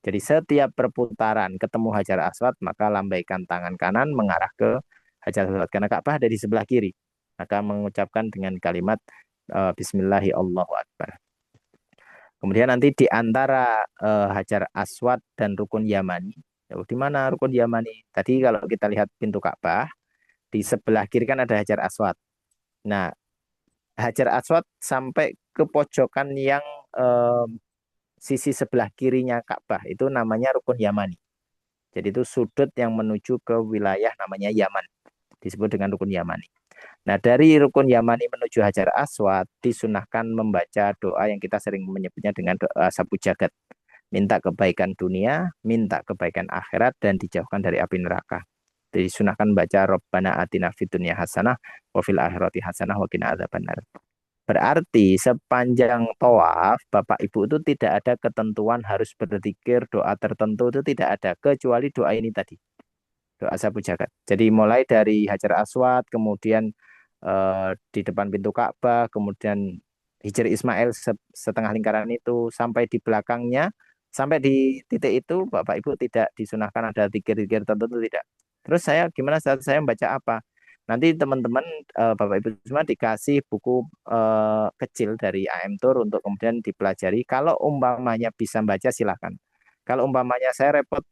Jadi setiap perputaran ketemu Hajar Aswad, maka lambaikan tangan kanan mengarah ke Hajar Aswad. Karena Ka'bah ada di sebelah kiri. Maka mengucapkan dengan kalimat Bismillahi Allahu Akbar. Kemudian nanti di antara Hajar Aswad dan Rukun Yamani. Di mana Rukun Yamani? Tadi kalau kita lihat pintu Ka'bah, di sebelah kiri kan ada Hajar Aswad. Nah, Hajar Aswad sampai ke pojokan yang sisi sebelah kirinya Ka'bah itu namanya Rukun Yamani. Jadi itu sudut yang menuju ke wilayah namanya Yaman, disebut dengan Rukun Yamani. Nah, dari Rukun Yamani menuju Hajar Aswad disunahkan membaca doa yang kita sering menyebutnya dengan doa sapu jagat. Minta kebaikan dunia, minta kebaikan akhirat, dan dijauhkan dari api neraka. Disunahkan baca Rabbana atina fid dunya hasanah wa fil akhirati hasanah wa qina adzabannar. Berarti sepanjang tawaf, Bapak Ibu itu tidak ada ketentuan harus berzikir doa tertentu, itu tidak ada, kecuali doa ini tadi, doa sapu jagat. Jadi mulai dari Hajar Aswad, kemudian di depan pintu Ka'bah, kemudian Hijr Ismail setengah lingkaran itu, sampai di belakangnya, sampai di titik itu, Bapak Ibu tidak disunahkan ada zikir-zikir tertentu, tidak. Terus saya gimana saat saya membaca apa? Nanti teman-teman Bapak Ibu semua dikasih buku kecil dari AM Tour untuk kemudian dipelajari. Kalau umpamanya bisa baca silahkan. Kalau umpamanya saya repot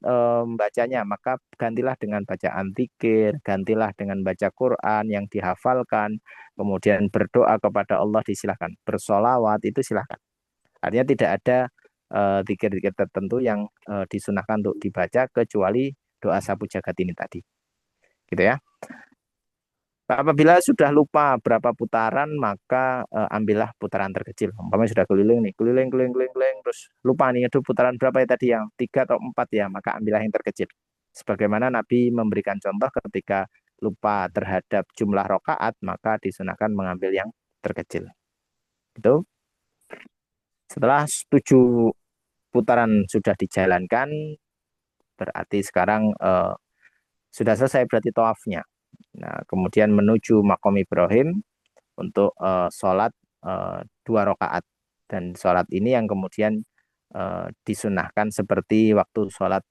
bacanya, maka gantilah dengan bacaan zikir, gantilah dengan baca Quran yang dihafalkan, kemudian berdoa kepada Allah disilahkan. Bersolawat itu silahkan. Artinya tidak ada zikir-zikir tertentu yang disunahkan untuk dibaca kecuali doa sapu jagat ini tadi. Gitu ya. Apabila sudah lupa berapa putaran, maka ambillah putaran terkecil. Umpamanya sudah keliling nih, keliling, keliling, keliling, keliling, terus lupa nih, aduh putaran berapa ya tadi, yang 3 atau 4 ya, maka ambillah yang terkecil. Sebagaimana Nabi memberikan contoh ketika lupa terhadap jumlah rokaat, maka disunahkan mengambil yang terkecil. Itu setelah 7 putaran sudah dijalankan, berarti sekarang sudah selesai berarti tawafnya. Nah, kemudian menuju makom Ibrahim untuk sholat 2 rakaat, dan sholat ini yang kemudian disunahkan seperti waktu sholat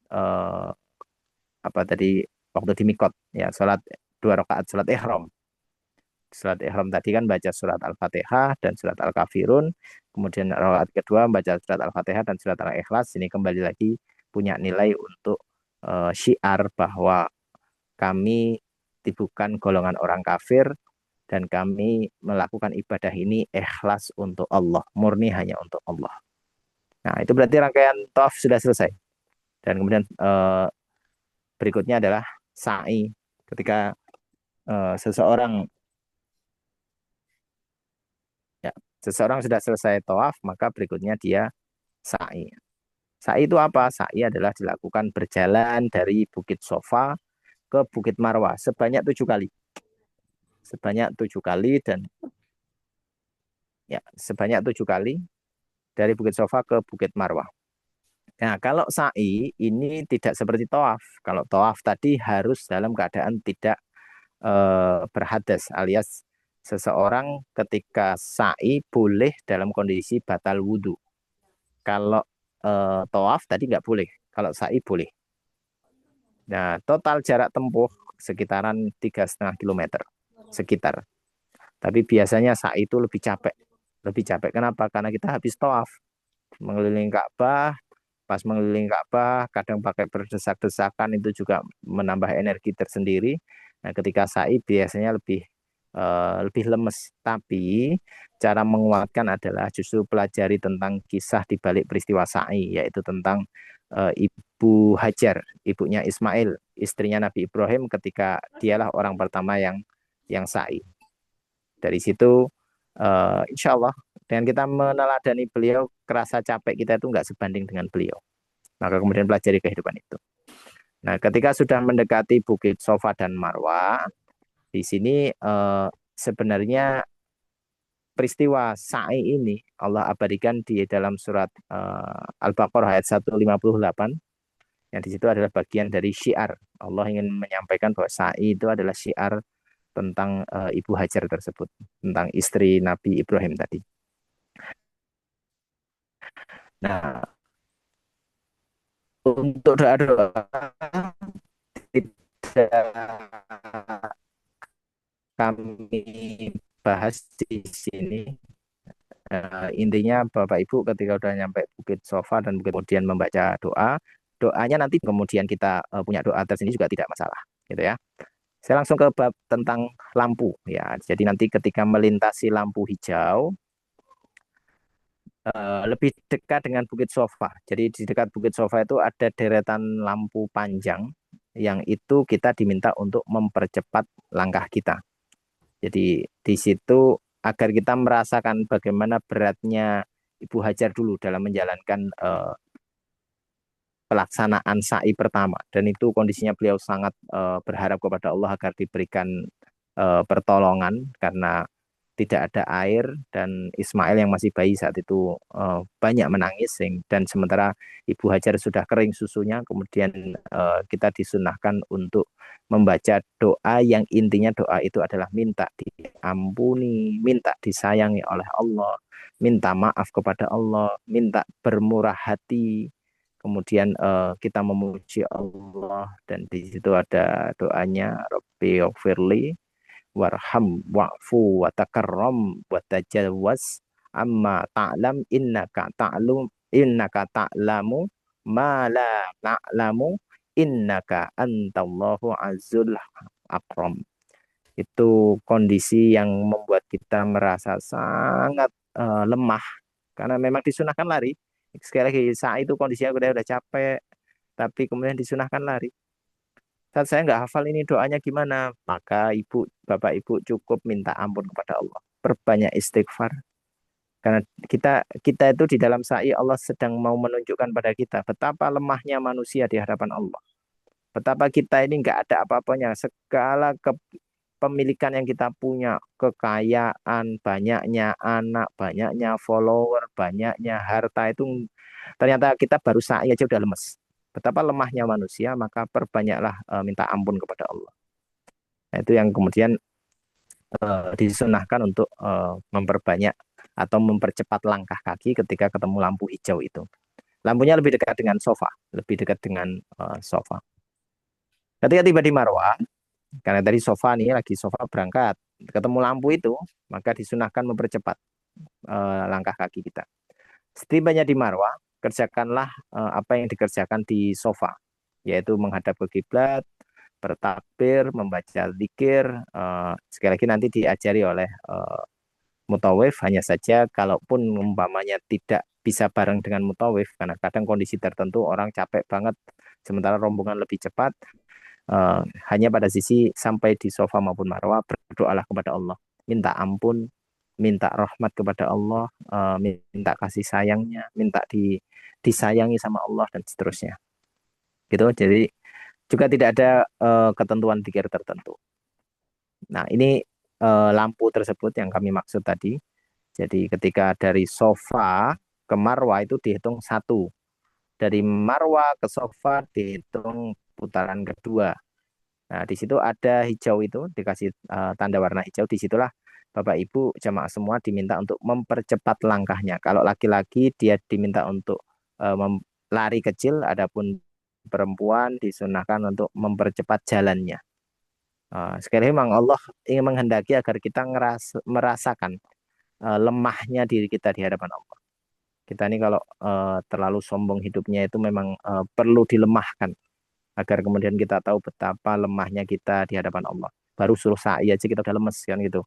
apa tadi, waktu di mikot ya, sholat 2 rakaat sholat ihram. Sholat ihram tadi kan baca surat Al-Fatihah dan surat Al-Kafirun, kemudian rakaat kedua baca surat Al-Fatihah dan surat Al-Ikhlas. Ini kembali lagi punya nilai untuk syiar bahwa kami bukan golongan orang kafir, dan kami melakukan ibadah ini ikhlas untuk Allah, murni hanya untuk Allah. Nah, itu berarti rangkaian tawaf sudah selesai. Dan kemudian berikutnya adalah sa'i. Ketika seseorang ya, seseorang sudah selesai tawaf, maka berikutnya dia sa'i. Sa'i itu apa? Sa'i adalah dilakukan berjalan dari Bukit Sofa ke Bukit Marwah sebanyak 7 kali. Sebanyak 7 kali, dan ya sebanyak 7 kali dari Bukit Sofa ke Bukit Marwah. Nah, kalau sa'i ini tidak seperti tawaf. Kalau tawaf tadi harus dalam keadaan tidak berhadas alias seseorang ketika sa'i boleh dalam kondisi batal wudhu. Kalau tawaf tadi nggak boleh, kalau sa'i boleh. Nah, total jarak tempuh sekitaran 3,5 kilometer sekitar. Tapi biasanya sa'i itu lebih capek. Lebih capek kenapa? Karena kita habis tawaf mengelilingi Ka'bah, pas mengelilingi Ka'bah kadang pakai berdesak-desakan itu juga menambah energi tersendiri. Nah, ketika sa'i biasanya lebih lemes. Tapi cara menguatkan adalah justru pelajari tentang kisah di balik peristiwa sa'i, yaitu tentang Ibu Hajar, ibunya Ismail, istrinya Nabi Ibrahim ketika dialah orang pertama yang sa'i. Dari situ insya Allah dengan kita meneladani beliau, kerasa capek kita itu nggak sebanding dengan beliau. Maka kemudian pelajari kehidupan itu. Nah, ketika sudah mendekati Bukit Sofa dan Marwa, di sini sebenarnya peristiwa sa'i ini Allah abadikan di dalam surat Al-Baqarah ayat 158, yang di situ adalah bagian dari syiar. Allah ingin menyampaikan bahwa sa'i itu adalah syiar tentang Ibu Hajar tersebut, tentang istri Nabi Ibrahim tadi. Nah, untuk doa-doa tidak kami bahas di sini. Intinya Bapak Ibu ketika udah nyampe Bukit Sofa dan kemudian membaca doa, doanya nanti kemudian kita punya doa tersendiri juga tidak masalah, gitu ya. Saya langsung ke bab tentang lampu ya. Jadi nanti ketika melintasi lampu hijau, lebih dekat dengan Bukit Sofa. Jadi di dekat Bukit Sofa itu ada deretan lampu panjang yang itu kita diminta untuk mempercepat langkah kita. Jadi di situ agar kita merasakan bagaimana beratnya Ibu Hajar dulu dalam menjalankan pelaksanaan sa'i pertama, dan itu kondisinya beliau sangat berharap kepada Allah agar diberikan pertolongan karena tidak ada air dan Ismail yang masih bayi saat itu banyak menangis, dan sementara Ibu Hajar sudah kering susunya. Kemudian kita disunahkan untuk membaca doa yang intinya doa itu adalah minta diampuni, minta disayangi oleh Allah, minta maaf kepada Allah, minta bermurah hati. Kemudian kita memuji Allah, dan di situ ada doanya Rabbi Firli warham wa'fu wa takarram wa tajawaz amma ta'lam innaka ta'lamu ma la ta'lamu innaka antallahu azul akram. Itu kondisi yang membuat kita merasa sangat lemah karena memang disunahkan lari. Sekali lagi saat itu kondisinya udah capek, tapi kemudian disunahkan lari. Saat saya nggak hafal ini doanya gimana, maka bapak ibu cukup minta ampun kepada Allah, perbanyak istighfar. Karena kita itu di dalam sa'i Allah sedang mau menunjukkan pada kita betapa lemahnya manusia di hadapan Allah. Betapa kita ini nggak ada apa-apanya, segala kepemilikan yang kita punya, kekayaan, banyaknya anak, banyaknya follower, banyaknya harta itu ternyata kita baru sa'i aja udah lemes. Betapa lemahnya manusia, maka perbanyaklah minta ampun kepada Allah. Nah, itu yang kemudian disunahkan untuk memperbanyak atau mempercepat langkah kaki ketika ketemu lampu hijau itu. Lampunya lebih dekat dengan sofa, lebih dekat dengan sofa. Ketika tiba di Marwah, karena dari sofa nih lagi sofa berangkat, ketemu lampu itu, maka disunahkan mempercepat langkah kaki kita. Setibanya di Marwah, kerjakanlah apa yang dikerjakan di sofa, yaitu menghadap ke kiblat, bertakbir, membaca zikir. Sekali lagi nanti diajari oleh mutawif. Hanya saja kalaupun umpamanya tidak bisa bareng dengan mutawif, karena kadang kondisi tertentu orang capek banget, sementara rombongan lebih cepat, hanya pada sisi sampai di sofa maupun marwah, berdoalah kepada Allah. Minta ampun, minta rahmat kepada Allah, minta kasih sayangnya, minta disayangi sama Allah, dan seterusnya. Gitu. Jadi juga tidak ada ketentuan zikir tertentu. Nah, ini lampu tersebut yang kami maksud tadi. Jadi ketika dari sofa ke marwah itu dihitung satu. Dari marwah ke sofa dihitung putaran kedua. Nah, di situ ada hijau itu, dikasih tanda warna hijau. Disitulah Bapak Ibu jamaah semua diminta untuk mempercepat langkahnya. Kalau laki-laki dia diminta untuk lari kecil, adapun perempuan disunahkan untuk mempercepat jalannya. Sekali lagi memang Allah ingin menghendaki agar kita merasakan lemahnya diri kita di hadapan Allah. Kita ini kalau terlalu sombong hidupnya itu memang perlu dilemahkan agar kemudian kita tahu betapa lemahnya kita di hadapan Allah. Baru suruh sa'i aja kita udah lemes kan gitu.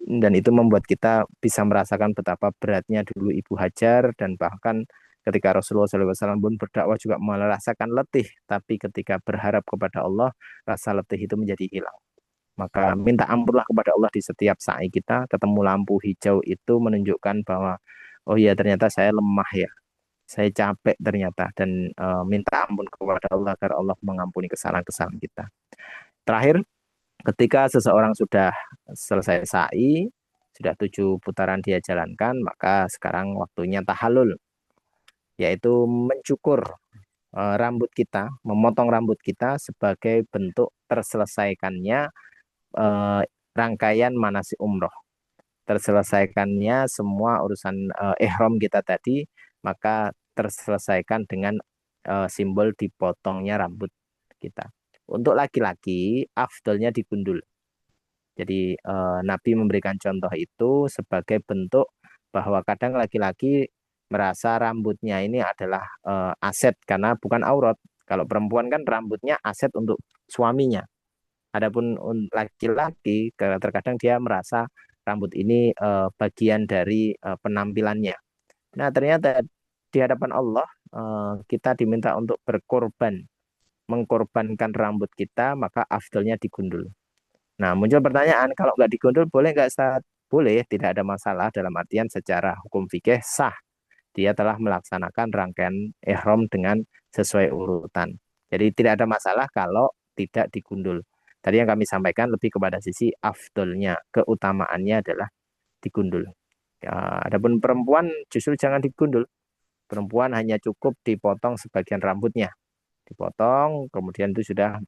Dan itu membuat kita bisa merasakan betapa beratnya dulu Ibu Hajar dan bahkan ketika Rasulullah SAW pun berdakwah juga merasakan letih, tapi ketika berharap kepada Allah, rasa letih itu menjadi hilang. Maka minta ampunlah kepada Allah di setiap sa'i kita, ketemu lampu hijau itu menunjukkan bahwa oh iya ternyata saya lemah ya, saya capek ternyata dan minta ampun kepada Allah agar Allah mengampuni kesalahan-kesalahan kita. Terakhir, ketika seseorang sudah selesai sa'i, sudah 7 putaran dia jalankan, maka sekarang waktunya tahallul, yaitu mencukur rambut kita, memotong rambut kita sebagai bentuk terselesaikannya rangkaian manasik umroh, terselesaikannya semua urusan ihram kita tadi, maka terselesaikan dengan simbol dipotongnya rambut kita. Untuk laki-laki, afdolnya digundul. Jadi Nabi memberikan contoh itu sebagai bentuk bahwa kadang laki-laki merasa rambutnya ini adalah aset karena bukan aurat. Kalau perempuan kan rambutnya aset untuk suaminya. Adapun laki-laki terkadang dia merasa rambut ini bagian dari penampilannya. Nah, ternyata di hadapan Allah kita diminta untuk berkorban, mengkorbankan rambut kita, maka afdalnya digundul. Nah, muncul pertanyaan, kalau nggak digundul boleh nggak Ustaz? Boleh, tidak ada masalah dalam artian secara hukum fikih sah. Dia telah melaksanakan rangkaian ihram dengan sesuai urutan. Jadi tidak ada masalah kalau tidak digundul. Tadi yang kami sampaikan lebih kepada sisi afdolnya, keutamaannya adalah digundul. Ya, adapun perempuan justru jangan digundul. Perempuan hanya cukup dipotong sebagian rambutnya. Dipotong, kemudian itu sudah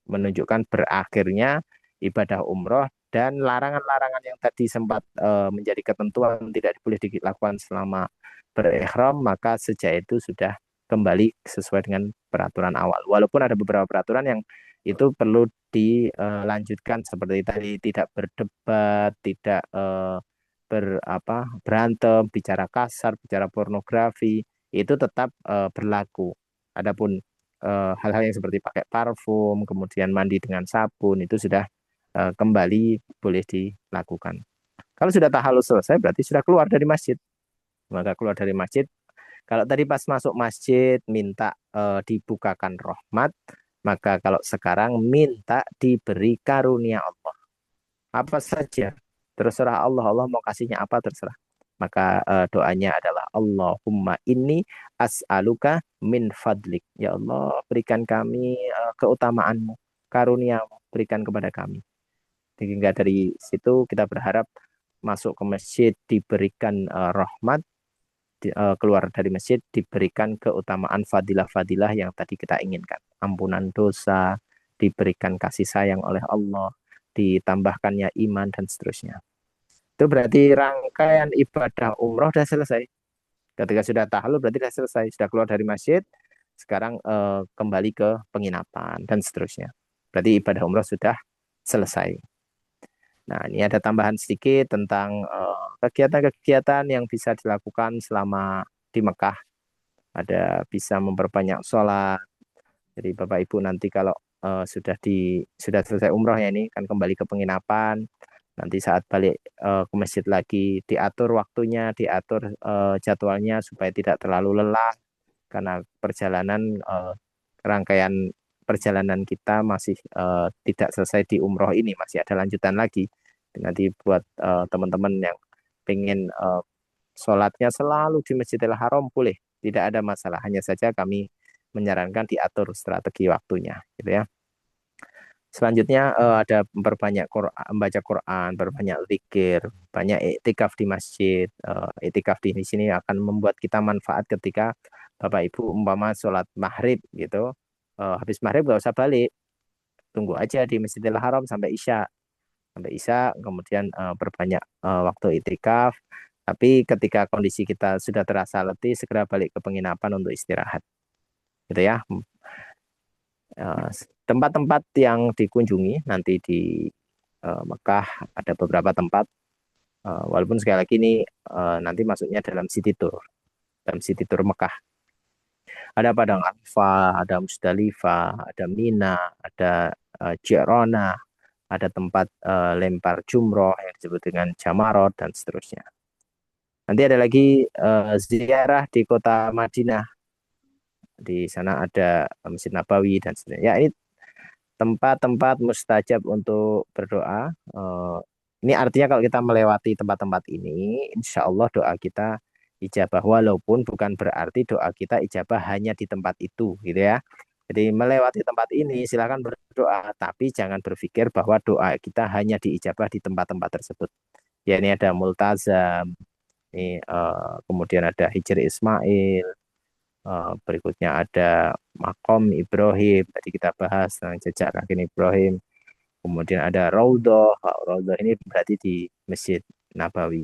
menunjukkan berakhirnya ibadah umroh dan larangan-larangan yang tadi sempat menjadi ketentuan tidak boleh dilakukan selama berihram, maka sejak itu sudah kembali sesuai dengan peraturan awal. Walaupun ada beberapa peraturan yang itu perlu dilanjutkan seperti tadi tidak berdebat, tidak berantem, bicara kasar, bicara pornografi, itu tetap berlaku. Adapun hal-hal yang seperti pakai parfum, kemudian mandi dengan sabun, itu sudah kembali boleh dilakukan. Kalau sudah tahalus selesai, berarti sudah keluar dari masjid. Maka keluar dari masjid, kalau tadi pas masuk masjid minta dibukakan rahmat, maka kalau sekarang minta diberi karunia Allah. Apa saja, terserah Allah. Allah mau kasihnya apa terserah. Maka doanya adalah Allahumma inni as'aluka min fadlik. Ya Allah, berikan kami keutamaanmu, karuniamu, berikan kepada kami. Sehingga dari situ kita berharap masuk ke masjid diberikan rahmat, keluar dari masjid diberikan keutamaan fadilah-fadilah yang tadi kita inginkan. Ampunan dosa, diberikan kasih sayang oleh Allah, ditambahkannya iman, dan seterusnya. Itu berarti rangkaian ibadah umroh sudah selesai. Ketika sudah tahlul berarti sudah selesai, sudah keluar dari masjid, sekarang kembali ke penginapan dan seterusnya. Berarti ibadah umroh sudah selesai. Nah, ini ada tambahan sedikit tentang kegiatan-kegiatan yang bisa dilakukan selama di Mekah. Ada bisa memperbanyak sholat. Jadi Bapak Ibu nanti kalau sudah selesai umrohnya ini kan kembali ke penginapan. Nanti saat balik ke masjid lagi diatur waktunya, diatur jadwalnya supaya tidak terlalu lelah karena perjalanan rangkaian perjalanan kita masih tidak selesai di umroh ini, masih ada lanjutan lagi. Nanti buat teman-teman yang pengen sholatnya selalu di Masjidil Haram boleh, tidak ada masalah. Hanya saja kami menyarankan diatur strategi waktunya, gitu ya. Selanjutnya ada memperbanyak membaca Quran, berbanyak zikir, banyak iktikaf di masjid. Iktikaf di sini akan membuat kita manfaat ketika Bapak Ibu umpama sholat maghrib gitu. Habis maghrib nggak usah balik. tunggu aja di Masjidil Haram sampai Isya, kemudian perbanyak waktu itikaf. Tapi ketika kondisi kita sudah terasa letih, segera balik ke penginapan untuk istirahat. Gitu ya. Eh, Tempat-tempat yang dikunjungi nanti di Mekah ada beberapa tempat. Walaupun sekali lagi ini nanti masuknya dalam city tour Mekah. Ada Padang Arafah, ada Musdalifah, ada Mina, ada Jirona, ada tempat lempar jumroh yang disebut dengan Jamarot dan seterusnya. Nanti ada lagi ziarah di kota Madinah. Di sana ada Masjid Nabawi dan seterusnya. Ya, ini tempat-tempat mustajab untuk berdoa. Ini artinya kalau kita melewati tempat-tempat ini, insya Allah doa kita ijabah. Walaupun bukan berarti doa kita ijabah hanya di tempat itu, gitu ya. Jadi melewati tempat ini silakan berdoa, tapi jangan berpikir bahwa doa kita hanya diijabah di tempat-tempat tersebut. Ya ini ada Multazam, ini kemudian ada Hijri Ismail, berikutnya ada Makom Ibrahim, tadi kita bahas tentang jejak kaki Ibrahim. Kemudian ada Raudhah. Raudhah ini berarti di Masjid Nabawi.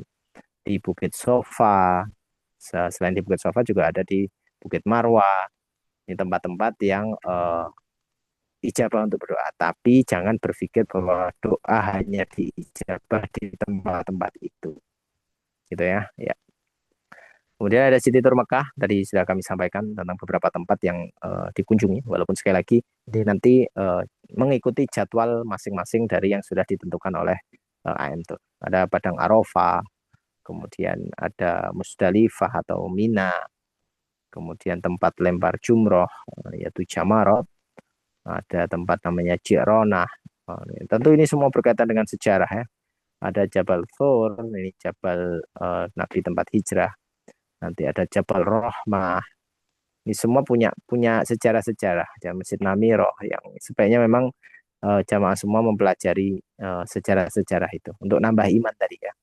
Di Bukit Sofa, selain di Bukit Sofa juga ada di Bukit Marwah. Ini tempat-tempat yang ijabah untuk berdoa. Tapi jangan berpikir bahwa doa hanya diijabah di tempat-tempat itu. Gitu ya. Ya. Kemudian ada City Tour Mekah, tadi sudah kami sampaikan tentang beberapa tempat yang dikunjungi, walaupun sekali lagi ini nanti mengikuti jadwal masing-masing dari yang sudah ditentukan oleh AM Tour. Ada Padang Arafah, kemudian ada Musdalifah atau Mina, kemudian tempat lempar jumroh, yaitu Jamarot, ada tempat namanya Jirona. Tentu ini semua berkaitan dengan sejarah ya. Ada Jabal Thur, ini Jabal Nabi tempat hijrah. Nanti ada Jabal Rahmah. Ini semua punya sejarah-sejarah. Ada Masjid Namiroh yang sebaiknya memang jamaah semua mempelajari sejarah-sejarah itu untuk nambah iman tadi ya.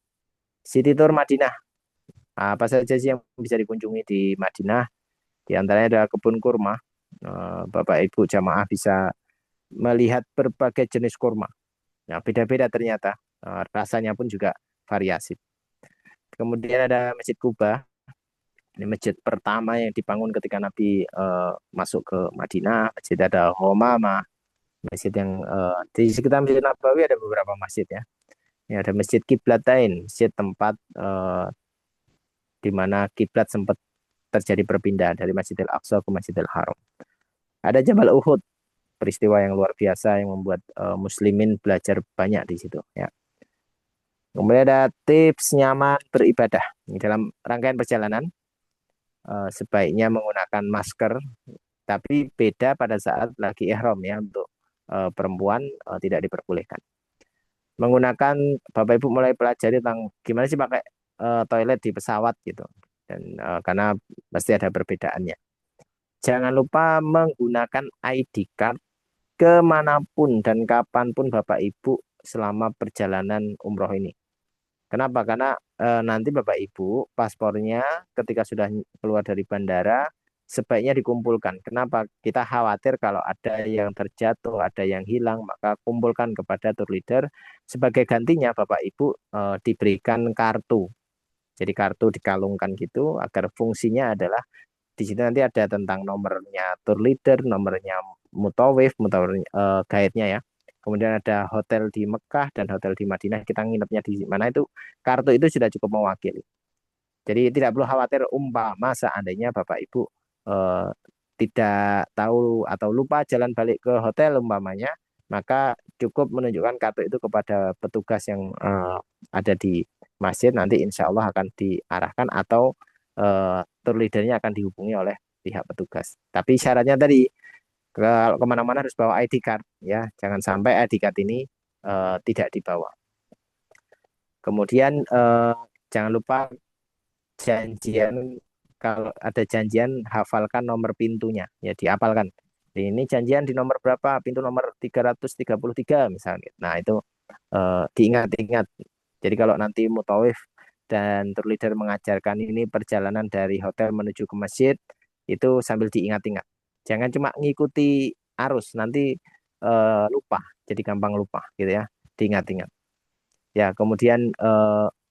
City Tour Madinah. Apa saja sih yang bisa dikunjungi di Madinah? Di antaranya ada kebun kurma. Bapak Ibu jamaah bisa melihat berbagai jenis kurma. Nah, beda-beda ternyata. Rasanya pun juga variasi. Kemudian ada Masjid Kuba. Ini masjid pertama yang dibangun ketika Nabi masuk ke Madinah. Masjid ada Homama, masjid yang di sekitar Masjid Nabawi ada beberapa masjid ya. Ini ada Masjid Kiblatain, masjid tempat di mana kiblat sempat terjadi perpindahan dari Masjidil Aqsa ke Masjidil Haram. Ada Jabal Uhud, peristiwa yang luar biasa yang membuat muslimin belajar banyak di situ ya. Kemudian ada tips nyaman beribadah. Ini dalam rangkaian perjalanan sebaiknya menggunakan masker, tapi beda pada saat lagi ihram ya, untuk perempuan tidak diperbolehkan. Menggunakan, Bapak Ibu mulai pelajari tentang gimana sih pakai toilet di pesawat gitu. Dan karena pasti ada perbedaannya. Jangan lupa menggunakan ID card kemanapun dan kapanpun Bapak Ibu selama perjalanan umroh ini. Kenapa? Karena nanti Bapak Ibu paspornya ketika sudah keluar dari bandara sebaiknya dikumpulkan. Kenapa? Kita khawatir kalau ada yang terjatuh, ada yang hilang, maka kumpulkan kepada tour leader. Sebagai gantinya Bapak Ibu diberikan kartu. Jadi kartu dikalungkan gitu agar fungsinya adalah di situ nanti ada tentang nomornya tour leader, nomornya mutawif, guide-nya ya. Kemudian ada hotel di Mekah dan hotel di Madinah, kita nginepnya di mana itu, kartu itu sudah cukup mewakili. Jadi tidak perlu khawatir umpama seandainya Bapak Ibu eh, tidak tahu atau lupa jalan balik ke hotel umpamanya, maka cukup menunjukkan kartu itu kepada petugas yang ada di masjid, nanti insya Allah akan diarahkan atau tour leadernya akan dihubungi oleh pihak petugas. Tapi syaratnya tadi, kalau kemana-mana harus bawa ID card ya, jangan sampai ID card ini tidak dibawa. Kemudian jangan lupa janjian, kalau ada janjian hafalkan nomor pintunya ya, dihafalkan. Ini janjian di nomor berapa, pintu nomor 333 misalnya. Nah itu diingat-ingat. Jadi kalau nanti mutawif dan tour leader mengajarkan ini perjalanan dari hotel menuju ke masjid, itu sambil diingat-ingat. Jangan cuma ngikuti arus, nanti lupa, jadi gampang lupa gitu ya, diingat-ingat. Ya, kemudian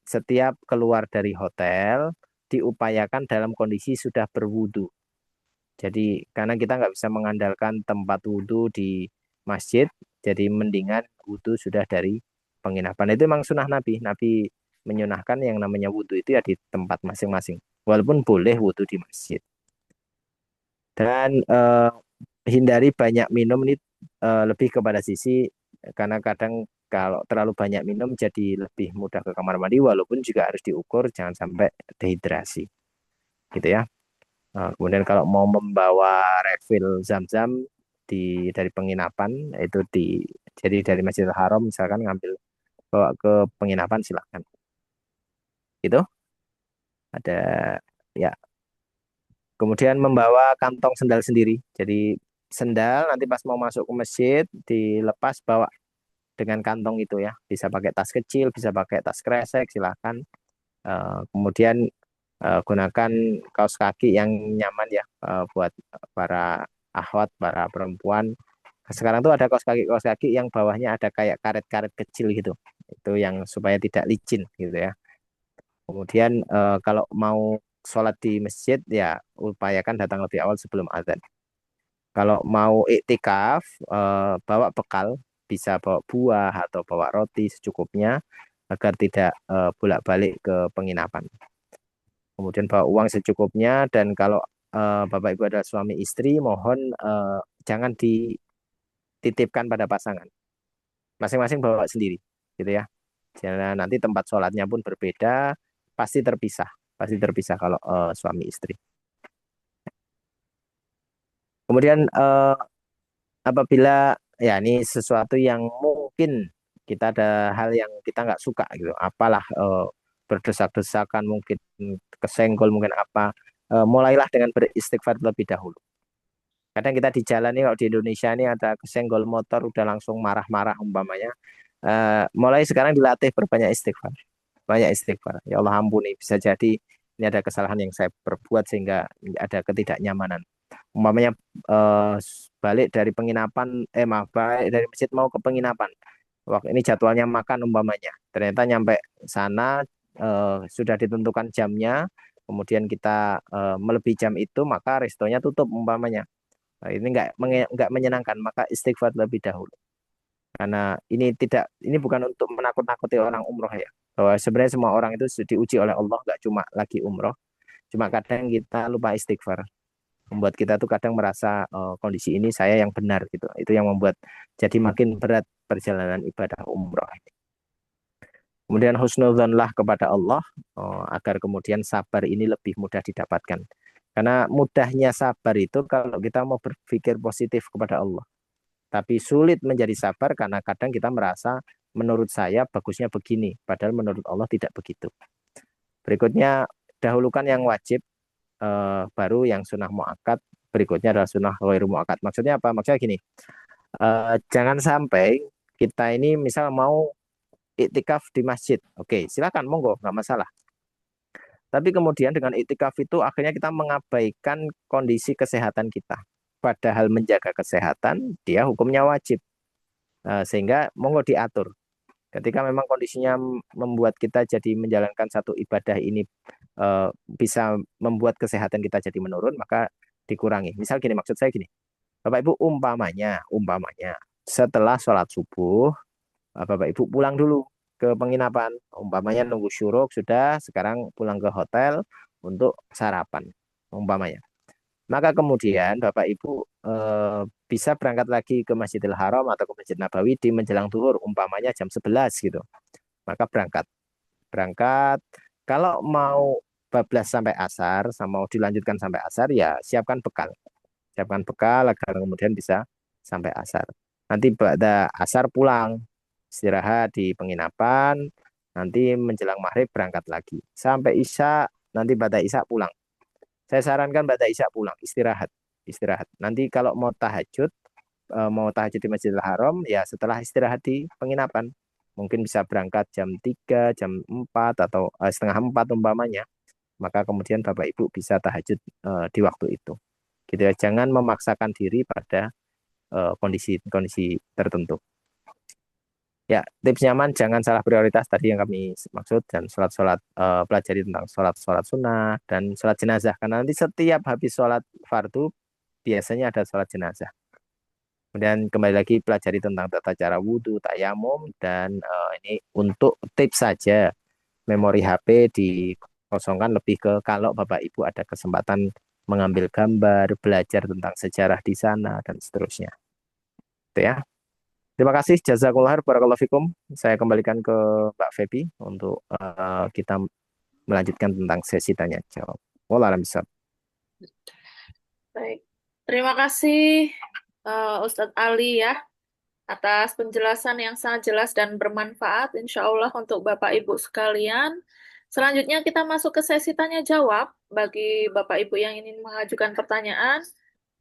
setiap keluar dari hotel diupayakan dalam kondisi sudah berwudu. Jadi karena kita nggak bisa mengandalkan tempat wudhu di masjid, jadi mendingan wudhu sudah dari penginapan. Itu memang sunnah Nabi. Nabi menyunahkan yang namanya wudhu itu ya di tempat masing-masing. Walaupun boleh wudhu di masjid. Dan hindari banyak minum ini lebih kepada sisi karena kadang kalau terlalu banyak minum jadi lebih mudah ke kamar mandi walaupun juga harus diukur jangan sampai dehidrasi gitu ya. Kemudian kalau mau membawa refill zam-zam dari penginapan itu jadi dari Masjidil Haram misalkan ngambil bawa ke penginapan silakan. Itu ada ya. Kemudian membawa kantong sendal sendiri. Jadi sendal nanti pas mau masuk ke masjid dilepas bawa dengan kantong itu ya. Bisa pakai tas kecil, bisa pakai tas kresek silakan. Kemudian gunakan kaos kaki yang nyaman ya buat para akhwat, para perempuan. Sekarang tuh ada kaos kaki yang bawahnya ada kayak karet-karet kecil gitu. Itu yang supaya tidak licin gitu ya. Kemudian kalau mau sholat di masjid ya upayakan datang lebih awal sebelum azan. Kalau mau iktikaf bawa bekal, bisa bawa buah atau bawa roti secukupnya agar tidak bolak-balik ke penginapan. Kemudian bawa uang secukupnya dan kalau Bapak Ibu adalah suami istri, mohon jangan dititipkan pada pasangan. Masing-masing bawa sendiri, gitu ya. Jangan nanti tempat sholatnya pun berbeda, pasti terpisah kalau suami istri. Kemudian apabila ya ini sesuatu yang mungkin kita ada hal yang kita nggak suka gitu, apalah berdesak-desakan mungkin kesenggol mungkin apa, mulailah dengan beristighfar terlebih dahulu. Kadang kita di jalan nih kalau di Indonesia ini ada kesenggol motor udah langsung marah-marah umpamanya. Mulai sekarang dilatih berbanyak istighfar. Banyak istighfar. Ya Allah ampuni, bisa jadi ini ada kesalahan yang saya perbuat sehingga ada ketidaknyamanan. Umpamanya eh, balik dari penginapan, maaf, balik dari masjid mau ke penginapan. Waktu ini jadwalnya makan umpamanya. Ternyata nyampe sana sudah ditentukan jamnya, kemudian kita melebihi jam itu, maka restonya tutup umpamanya. Nah, ini nggak menyenangkan, maka istighfar lebih dahulu. Karena ini bukan untuk menakut-nakuti orang umroh ya. Bahwa sebenarnya semua orang itu diuji oleh Allah, nggak cuma lagi umroh. Cuma kadang kita lupa istighfar. Membuat kita tuh kadang merasa kondisi ini saya yang benar gitu. Itu yang membuat jadi makin berat perjalanan ibadah umroh. Kemudian husnudzonlah kepada Allah agar kemudian sabar ini lebih mudah didapatkan. Karena mudahnya sabar itu kalau kita mau berpikir positif kepada Allah. Tapi sulit menjadi sabar karena kadang kita merasa menurut saya bagusnya begini, padahal menurut Allah tidak begitu. Berikutnya dahulukan yang wajib, baru yang sunnah muakkad, berikutnya adalah sunnah ghairu muakkad. Maksudnya apa? Maksudnya gini, jangan sampai kita ini misal mau iktikaf di masjid, oke silakan monggo nggak masalah. Tapi kemudian dengan iktikaf itu akhirnya kita mengabaikan kondisi kesehatan kita. Padahal menjaga kesehatan dia hukumnya wajib. Sehingga monggo diatur. Ketika memang kondisinya membuat kita jadi menjalankan satu ibadah ini bisa membuat kesehatan kita jadi menurun, maka dikurangi. Misal gini, maksud saya gini, Bapak Ibu umpamanya setelah sholat subuh, Bapak Ibu pulang dulu ke penginapan, umpamanya nunggu syuruk sudah, sekarang pulang ke hotel untuk sarapan, umpamanya. Maka kemudian Bapak Ibu bisa berangkat lagi ke Masjidil Haram atau ke Masjid Nabawi di menjelang zuhur, umpamanya jam 11 gitu. Maka berangkat. Berangkat. Kalau mau bablas sampai asar, sama mau dilanjutkan sampai asar, ya siapkan bekal. Siapkan bekal agar kemudian bisa sampai asar. Nanti pada asar pulang, istirahat di penginapan, nanti menjelang maghrib berangkat lagi. Sampai isya, nanti pada isya pulang. Saya sarankan pada isya pulang, istirahat, istirahat. Nanti kalau mau tahajud di Masjidil Haram, ya setelah istirahat di penginapan. Mungkin bisa berangkat jam 3, jam 4, atau setengah 4 umpamanya. Maka kemudian Bapak Ibu bisa tahajud di waktu itu. Gitu ya. Jangan memaksakan diri pada kondisi-kondisi tertentu. Ya, tips nyaman jangan salah prioritas tadi yang kami maksud dan sholat-sholat pelajari tentang sholat-sholat sunnah dan sholat jenazah karena nanti setiap habis sholat fardu biasanya ada sholat jenazah. Kemudian kembali lagi pelajari tentang tata cara wudhu, tayamum dan ini untuk tips saja memori HP dikosongkan lebih ke kalau Bapak Ibu ada kesempatan mengambil gambar, belajar tentang sejarah di sana dan seterusnya. Itu ya. Terima kasih jazakumullah khair barakallahu fikum. Saya kembalikan ke Mbak Febi untuk kita melanjutkan tentang sesi tanya jawab. Wallahu a'lam bishawab. Baik. Terima kasih Ustadz Ali ya atas penjelasan yang sangat jelas dan bermanfaat insya Allah untuk Bapak Ibu sekalian. Selanjutnya kita masuk ke sesi tanya jawab bagi Bapak Ibu yang ingin mengajukan pertanyaan.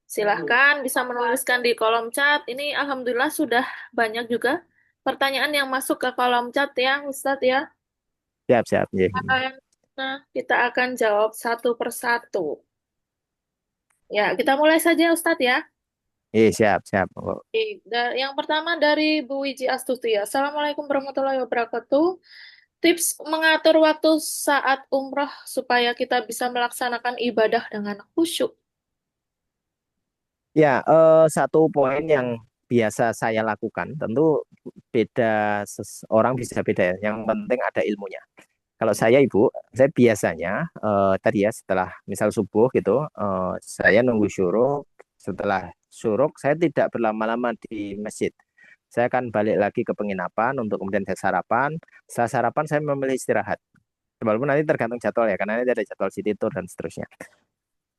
Silahkan bisa menuliskan di kolom chat. Ini alhamdulillah sudah banyak juga pertanyaan yang masuk ke kolom chat ya Ustadz ya. Siap, siap. Ya, Nah, kita akan jawab satu persatu. Ya, kita mulai saja Ustadz ya. siap, siap. Oke, yang pertama dari Bu Wiji Astuti ya. Assalamualaikum warahmatullahi wabarakatuh. Tips mengatur waktu saat umroh supaya kita bisa melaksanakan ibadah dengan khusyuk. Ya, satu poin yang biasa saya lakukan, tentu beda orang bisa beda ya. Yang penting ada ilmunya. Kalau saya Ibu, saya biasanya tadi ya setelah misal subuh gitu, saya nunggu syuruk. Setelah syuruk, saya tidak berlama-lama di masjid. Saya akan balik lagi ke penginapan untuk kemudian saya sarapan. Setelah sarapan saya memilih istirahat. Walaupun nanti tergantung jadwal ya, karena nanti ada jadwal city tour dan seterusnya.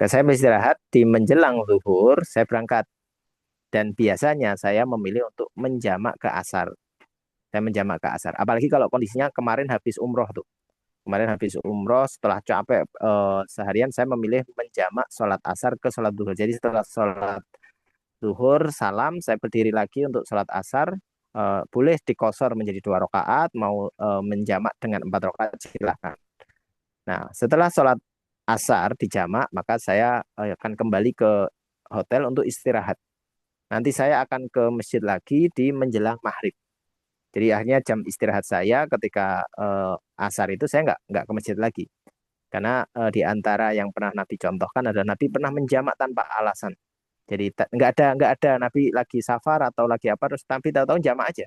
Dan saya beristirahat di menjelang zuhur, saya berangkat. Dan biasanya saya memilih untuk menjamak ke asar. Saya menjamak ke asar. Apalagi kalau kondisinya kemarin habis umroh tuh. Kemarin habis umroh setelah capek seharian saya memilih menjamak sholat asar ke sholat duhur. Jadi setelah sholat duhur salam saya berdiri lagi untuk sholat asar. Boleh dikosor menjadi 2 rakaat, mau menjamak dengan 4 rakaat silahkan. Nah setelah sholat asar dijamak maka saya akan kembali ke hotel untuk istirahat. Nanti saya akan ke masjid lagi di menjelang maghrib. Jadi akhirnya jam istirahat saya ketika asar itu saya nggak ke masjid lagi. Karena di antara yang pernah Nabi contohkan adalah Nabi pernah menjamak tanpa alasan. Jadi nggak ada Nabi lagi safar atau lagi apa terus Nabi tahu-tahu jamak aja.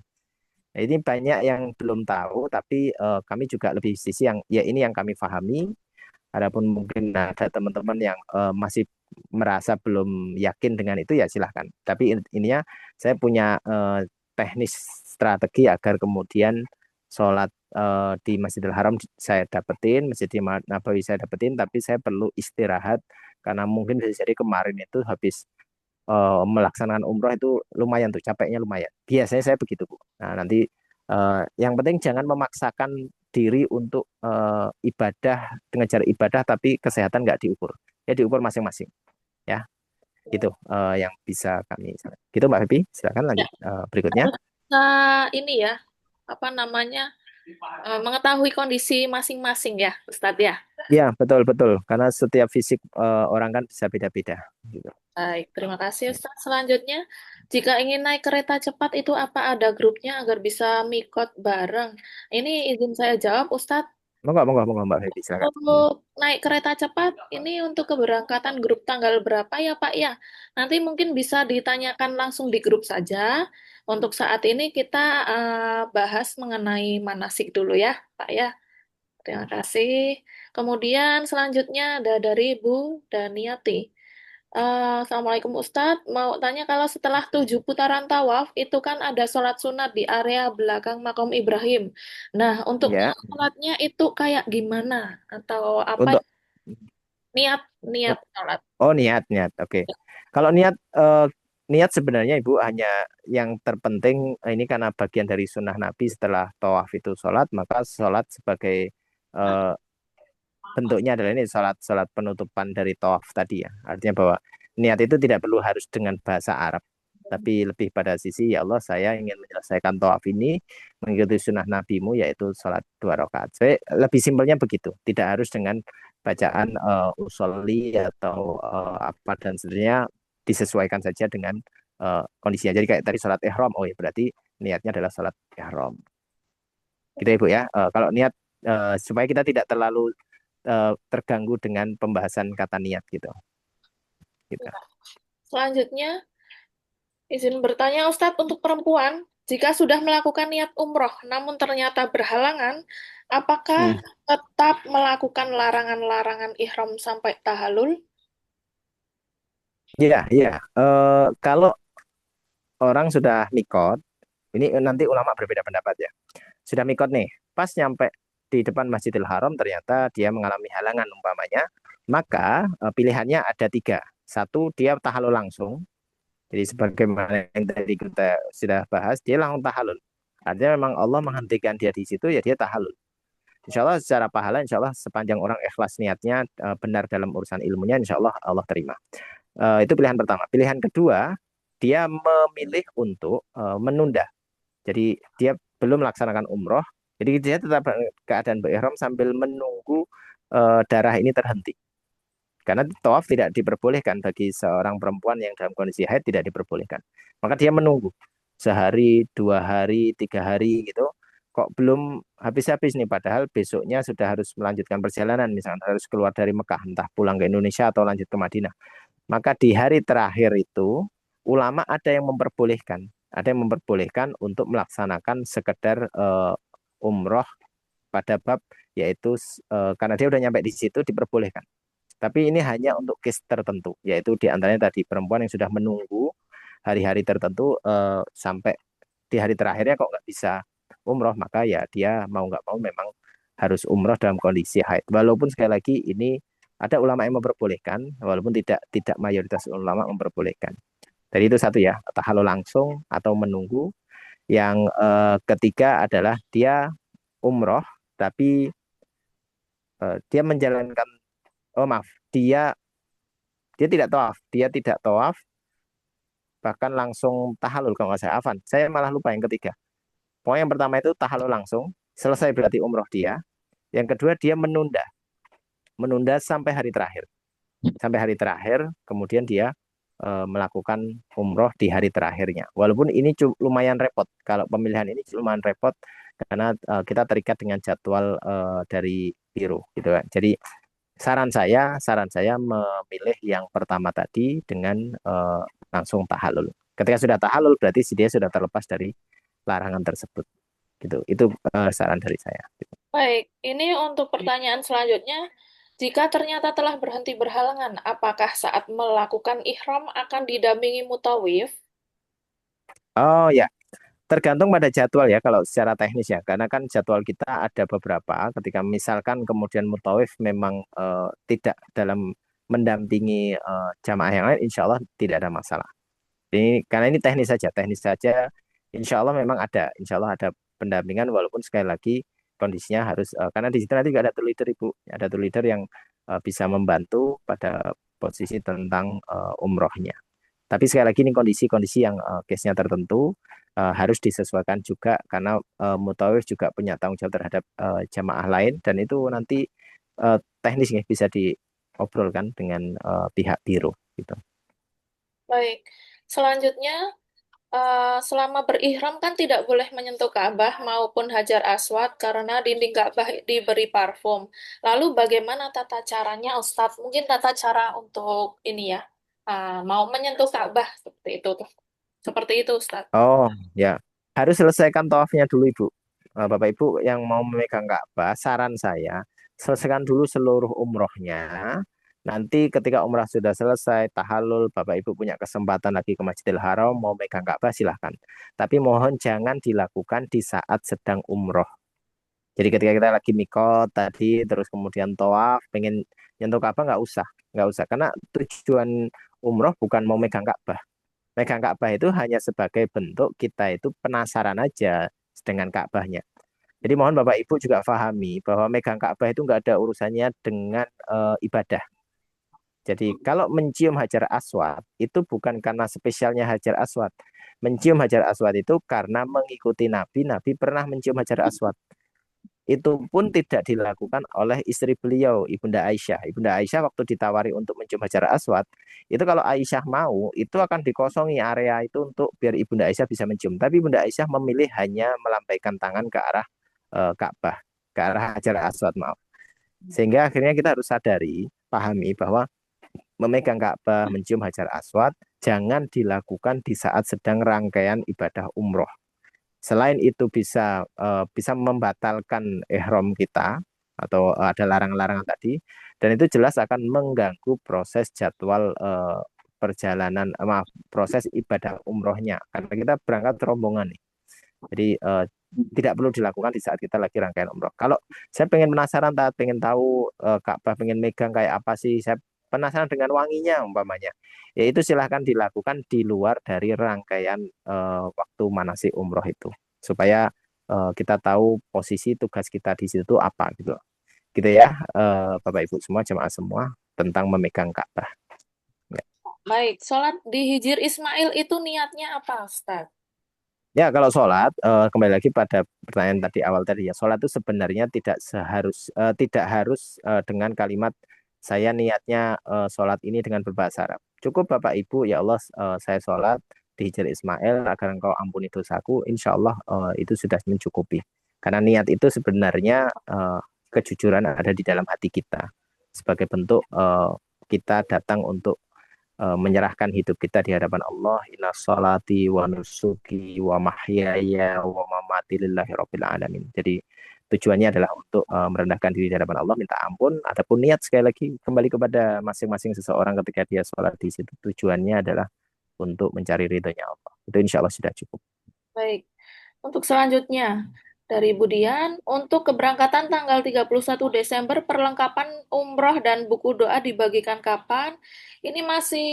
Nah, ini banyak yang belum tahu tapi kami juga lebih sisi yang ya ini yang kami pahami. Adapun mungkin ada teman-teman yang masih merasa belum yakin dengan itu ya silahkan. Tapi ininya saya punya teknis strategi agar kemudian sholat di Masjidil Haram saya dapetin, Masjid Nabawi saya dapetin, tapi saya perlu istirahat karena mungkin bisa jadi kemarin itu habis melaksanakan umroh itu lumayan tuh capeknya lumayan. Biasanya saya begitu Bu. Nah nanti yang penting jangan memaksakan diri untuk ibadah ngejar ibadah tapi kesehatan nggak diukur. Ya diukur masing-masing. Ya itu yang bisa kami. Gitu Mbak Febi, silakan Ya, lanjut berikutnya. kita ini ya, apa namanya, mengetahui kondisi masing-masing ya, Ustadz ya. Ya betul betul karena setiap fisik orang kan bisa beda-beda. Gitu. Baik, terima kasih Ustadz. Selanjutnya, jika ingin naik kereta cepat itu apa ada grupnya agar bisa mikot bareng? Ini izin saya jawab, Ustadz. Monggo monggo monggo Mbak Febi silakan. Untuk naik kereta cepat, ini untuk keberangkatan grup tanggal berapa ya Pak ya? Nanti mungkin bisa ditanyakan langsung di grup saja. Untuk saat ini kita bahas mengenai manasik dulu ya Pak ya. Terima kasih. Kemudian selanjutnya ada dari Bu Daniati. Assalamualaikum Ustadz, mau tanya kalau setelah 7 putaran tawaf itu kan ada sholat sunat di area belakang makam Ibrahim. Nah, untuk Ya sholatnya itu kayak gimana? Atau apa untuk niat niat sholat? oh niat niat oke. Kalau niat niat sebenarnya Ibu hanya yang terpenting ini karena bagian dari sunnah Nabi setelah tawaf itu sholat maka sholat sebagai eh, bentuknya adalah ini sholat sholat penutupan dari tawaf tadi ya. Artinya bahwa niat itu tidak perlu harus dengan bahasa Arab, tapi lebih pada sisi ya Allah saya ingin menyelesaikan tawaf ini mengikuti sunnah nabimu yaitu sholat 2 rakaat. Saya lebih simpelnya begitu, tidak harus dengan bacaan usolli atau apa dan sebenarnya disesuaikan saja dengan kondisinya. Jadi kayak tadi sholat ihram, oh ya berarti niatnya adalah sholat ihram. Gitu ya Bu ya. Kalau niat supaya kita tidak terlalu terganggu dengan pembahasan kata niat gitu. Gitu. Selanjutnya, izin bertanya Ustadz, untuk perempuan, jika sudah melakukan niat umroh namun ternyata berhalangan, apakah Hmm. tetap melakukan larangan-larangan ihram sampai tahallul? Iya, iya. Kalau orang sudah mikot, ini nanti ulama berbeda pendapat ya. Sudah mikot nih, pas nyampe di depan Masjidil Haram ternyata dia mengalami halangan umpamanya, maka pilihannya ada tiga. Satu, dia tahallul langsung. Jadi sebagaimana yang tadi kita sudah bahas, dia langsung tahallul. Artinya memang Allah menghentikan dia di situ, ya dia tahallul. Insya Allah secara pahala, insya Allah sepanjang orang ikhlas niatnya, benar dalam urusan ilmunya, insya Allah Allah terima. Itu pilihan pertama. Pilihan kedua, dia memilih untuk menunda. Jadi dia belum melaksanakan umroh, jadi dia tetap keadaan berihram sambil menunggu darah ini terhenti. Karena tawaf tidak diperbolehkan bagi seorang perempuan yang dalam kondisi haid, tidak diperbolehkan. Maka dia menunggu sehari, 2 hari, 3 hari gitu. Kok belum habis-habis nih, padahal besoknya sudah harus melanjutkan perjalanan, misalnya harus keluar dari Mekah, entah pulang ke Indonesia atau lanjut ke Madinah. Maka di hari terakhir itu, ulama ada yang memperbolehkan untuk melaksanakan sekedar umroh pada bab, yaitu karena dia udah nyampe di situ diperbolehkan. Tapi ini hanya untuk case tertentu, yaitu di antaranya tadi perempuan yang sudah menunggu hari-hari tertentu sampai di hari terakhirnya kok nggak bisa umroh, maka ya dia mau nggak mau memang harus umroh dalam kondisi haid. Walaupun sekali lagi ini ada ulama yang memperbolehkan, walaupun tidak mayoritas ulama memperbolehkan. Jadi itu satu ya, tahallul langsung atau menunggu. Yang ketiga adalah dia umroh, tapi dia menjalankan, oh maaf, dia dia tidak tawaf, bahkan langsung tahallul kalau nggak saya, Afan. Saya malah lupa yang ketiga. Pokoknya yang pertama itu tahallul langsung, selesai berarti umroh dia. Yang kedua dia menunda sampai hari terakhir. Sampai hari terakhir, kemudian dia melakukan umroh di hari terakhirnya. Walaupun ini lumayan repot. Kalau pemilihan ini lumayan repot karena kita terikat dengan jadwal dari biro gitu kan. Jadi saran saya memilih yang pertama tadi dengan langsung tahallul. Ketika sudah tahallul berarti dia sudah terlepas dari larangan tersebut. Gitu. Itu saran dari saya. Baik, ini untuk pertanyaan selanjutnya. Jika ternyata telah berhenti berhalangan, apakah saat melakukan ihram akan didampingi mutawif? Oh ya, tergantung pada jadwal ya kalau secara teknis ya. Karena kan jadwal kita ada beberapa. Ketika misalkan kemudian mutawif memang tidak dalam mendampingi jamaah yang lain, insya Allah tidak ada masalah. Ini karena ini teknis saja. Insya Allah memang ada, insya Allah ada pendampingan walaupun sekali lagi kondisinya harus karena di situ nanti juga ada tour leader Ibu, ada tour leader yang bisa membantu pada posisi tentang umrohnya. Tapi sekali lagi ini kondisi-kondisi yang case-nya tertentu harus disesuaikan juga karena mutawif juga punya tanggung jawab terhadap jamaah lain dan itu nanti teknis nih bisa diobrolkan dengan pihak biro gitu. Baik, selanjutnya, selama berihram kan tidak boleh menyentuh Ka'bah maupun Hajar Aswad karena dinding Ka'bah diberi parfum. Lalu bagaimana tata caranya, Ustadz? Mungkin tata cara untuk ini ya, mau menyentuh Ka'bah seperti itu. Seperti itu, Ustadz. Oh ya, harus selesaikan tawafnya dulu Ibu. Bapak Ibu yang mau memegang Ka'bah, saran saya selesaikan dulu seluruh umrohnya. Nanti ketika umrah sudah selesai, tahallul, Bapak Ibu punya kesempatan lagi ke Masjidil Haram, mau megang Ka'bah silahkan. Tapi mohon jangan dilakukan di saat sedang umroh. Jadi ketika kita lagi mikot tadi, terus kemudian tawaf, pengen nyentuh Ka'bah nggak usah. Karena tujuan umroh bukan mau megang Ka'bah. Megang Ka'bah itu hanya sebagai bentuk kita itu penasaran aja dengan Ka'bahnya. Jadi mohon Bapak Ibu juga pahami bahwa megang Ka'bah itu nggak ada urusannya dengan ibadah. Jadi kalau mencium Hajar Aswad itu bukan karena spesialnya Hajar Aswad. Mencium Hajar Aswad itu karena mengikuti Nabi. Nabi pernah mencium Hajar Aswad. Itu pun tidak dilakukan oleh istri beliau, Ibunda Aisyah. Ibunda Aisyah waktu ditawari untuk mencium Hajar Aswad, Itu kalau Aisyah mau, itu akan dikosongi area itu untuk biar Ibunda Aisyah bisa mencium. Tapi Ibunda Aisyah memilih hanya melambaikan tangan ke arah Ka'bah, ke arah Hajar Aswad, maaf. Sehingga akhirnya kita harus sadari, pahami bahwa memegang Ka'bah, mencium Hajar Aswad, jangan dilakukan di saat sedang rangkaian ibadah umroh. Selain itu bisa membatalkan ihram kita atau ada larangan-larangan tadi, dan itu jelas akan mengganggu proses jadwal perjalanan, maaf, proses ibadah umrohnya karena kita berangkat rombongan nih. Jadi tidak perlu dilakukan di saat kita lagi rangkaian umroh. Kalau saya pengen penasaran, pengen tahu Ka'bah, pengen megang kayak apa sih, saya penasaran dengan wanginya umpamanya. Ya itu silahkan dilakukan di luar dari rangkaian waktu manasik umroh itu, supaya kita tahu posisi tugas kita di situ apa gitu. Gitu ya, Bapak Ibu semua, jemaah semua tentang memegang Ka'bah. Ya. Baik, sholat di Hijir Ismail itu niatnya apa, Ustaz? Ya, kalau sholat, kembali lagi pada pertanyaan tadi awal tadi ya, sholat itu sebenarnya tidak harus dengan kalimat saya niatnya sholat ini dengan berbahasa Arab. Cukup Bapak Ibu, ya Allah, saya sholat di Hijr Ismail agar Engkau ampuni dosaku, insya Allah itu sudah mencukupi. Karena niat itu sebenarnya kejujuran ada di dalam hati kita sebagai bentuk kita datang untuk menyerahkan hidup kita di hadapan Allah. Inna salati wa nusuki wa mahyaya wa mamati lillahi rabbil alamin. Jadi tujuannya adalah untuk merendahkan diri di hadapan Allah, minta ampun. Adapun niat sekali lagi kembali kepada masing-masing seseorang ketika dia sholat di situ. Tujuannya adalah untuk mencari ridhonya Allah. Itu insya Allah sudah cukup. Baik. Untuk selanjutnya, dari Budian, untuk keberangkatan tanggal 31 Desember, perlengkapan umroh dan buku doa dibagikan kapan? Ini masih,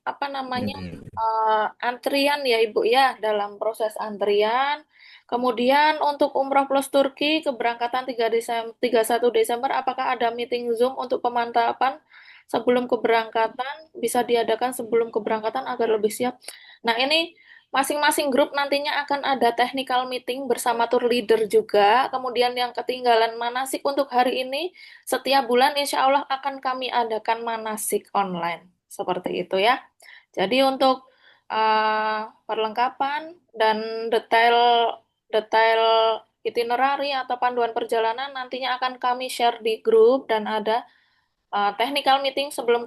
apa namanya, Hmm. antrian ya Ibu ya, dalam proses antrian. Kemudian untuk umroh plus Turki, keberangkatan 31 Desember, apakah ada meeting Zoom untuk pemantapan sebelum keberangkatan? Bisa diadakan sebelum keberangkatan agar lebih siap. Nah, ini masing-masing grup nantinya akan ada technical meeting bersama tour leader juga. Kemudian yang ketinggalan manasik untuk hari ini, setiap bulan insya Allah akan kami adakan manasik online. Seperti itu ya. Jadi untuk perlengkapan dan detail detail itinerary atau panduan perjalanan nantinya akan kami share di grup dan ada technical meeting sebelum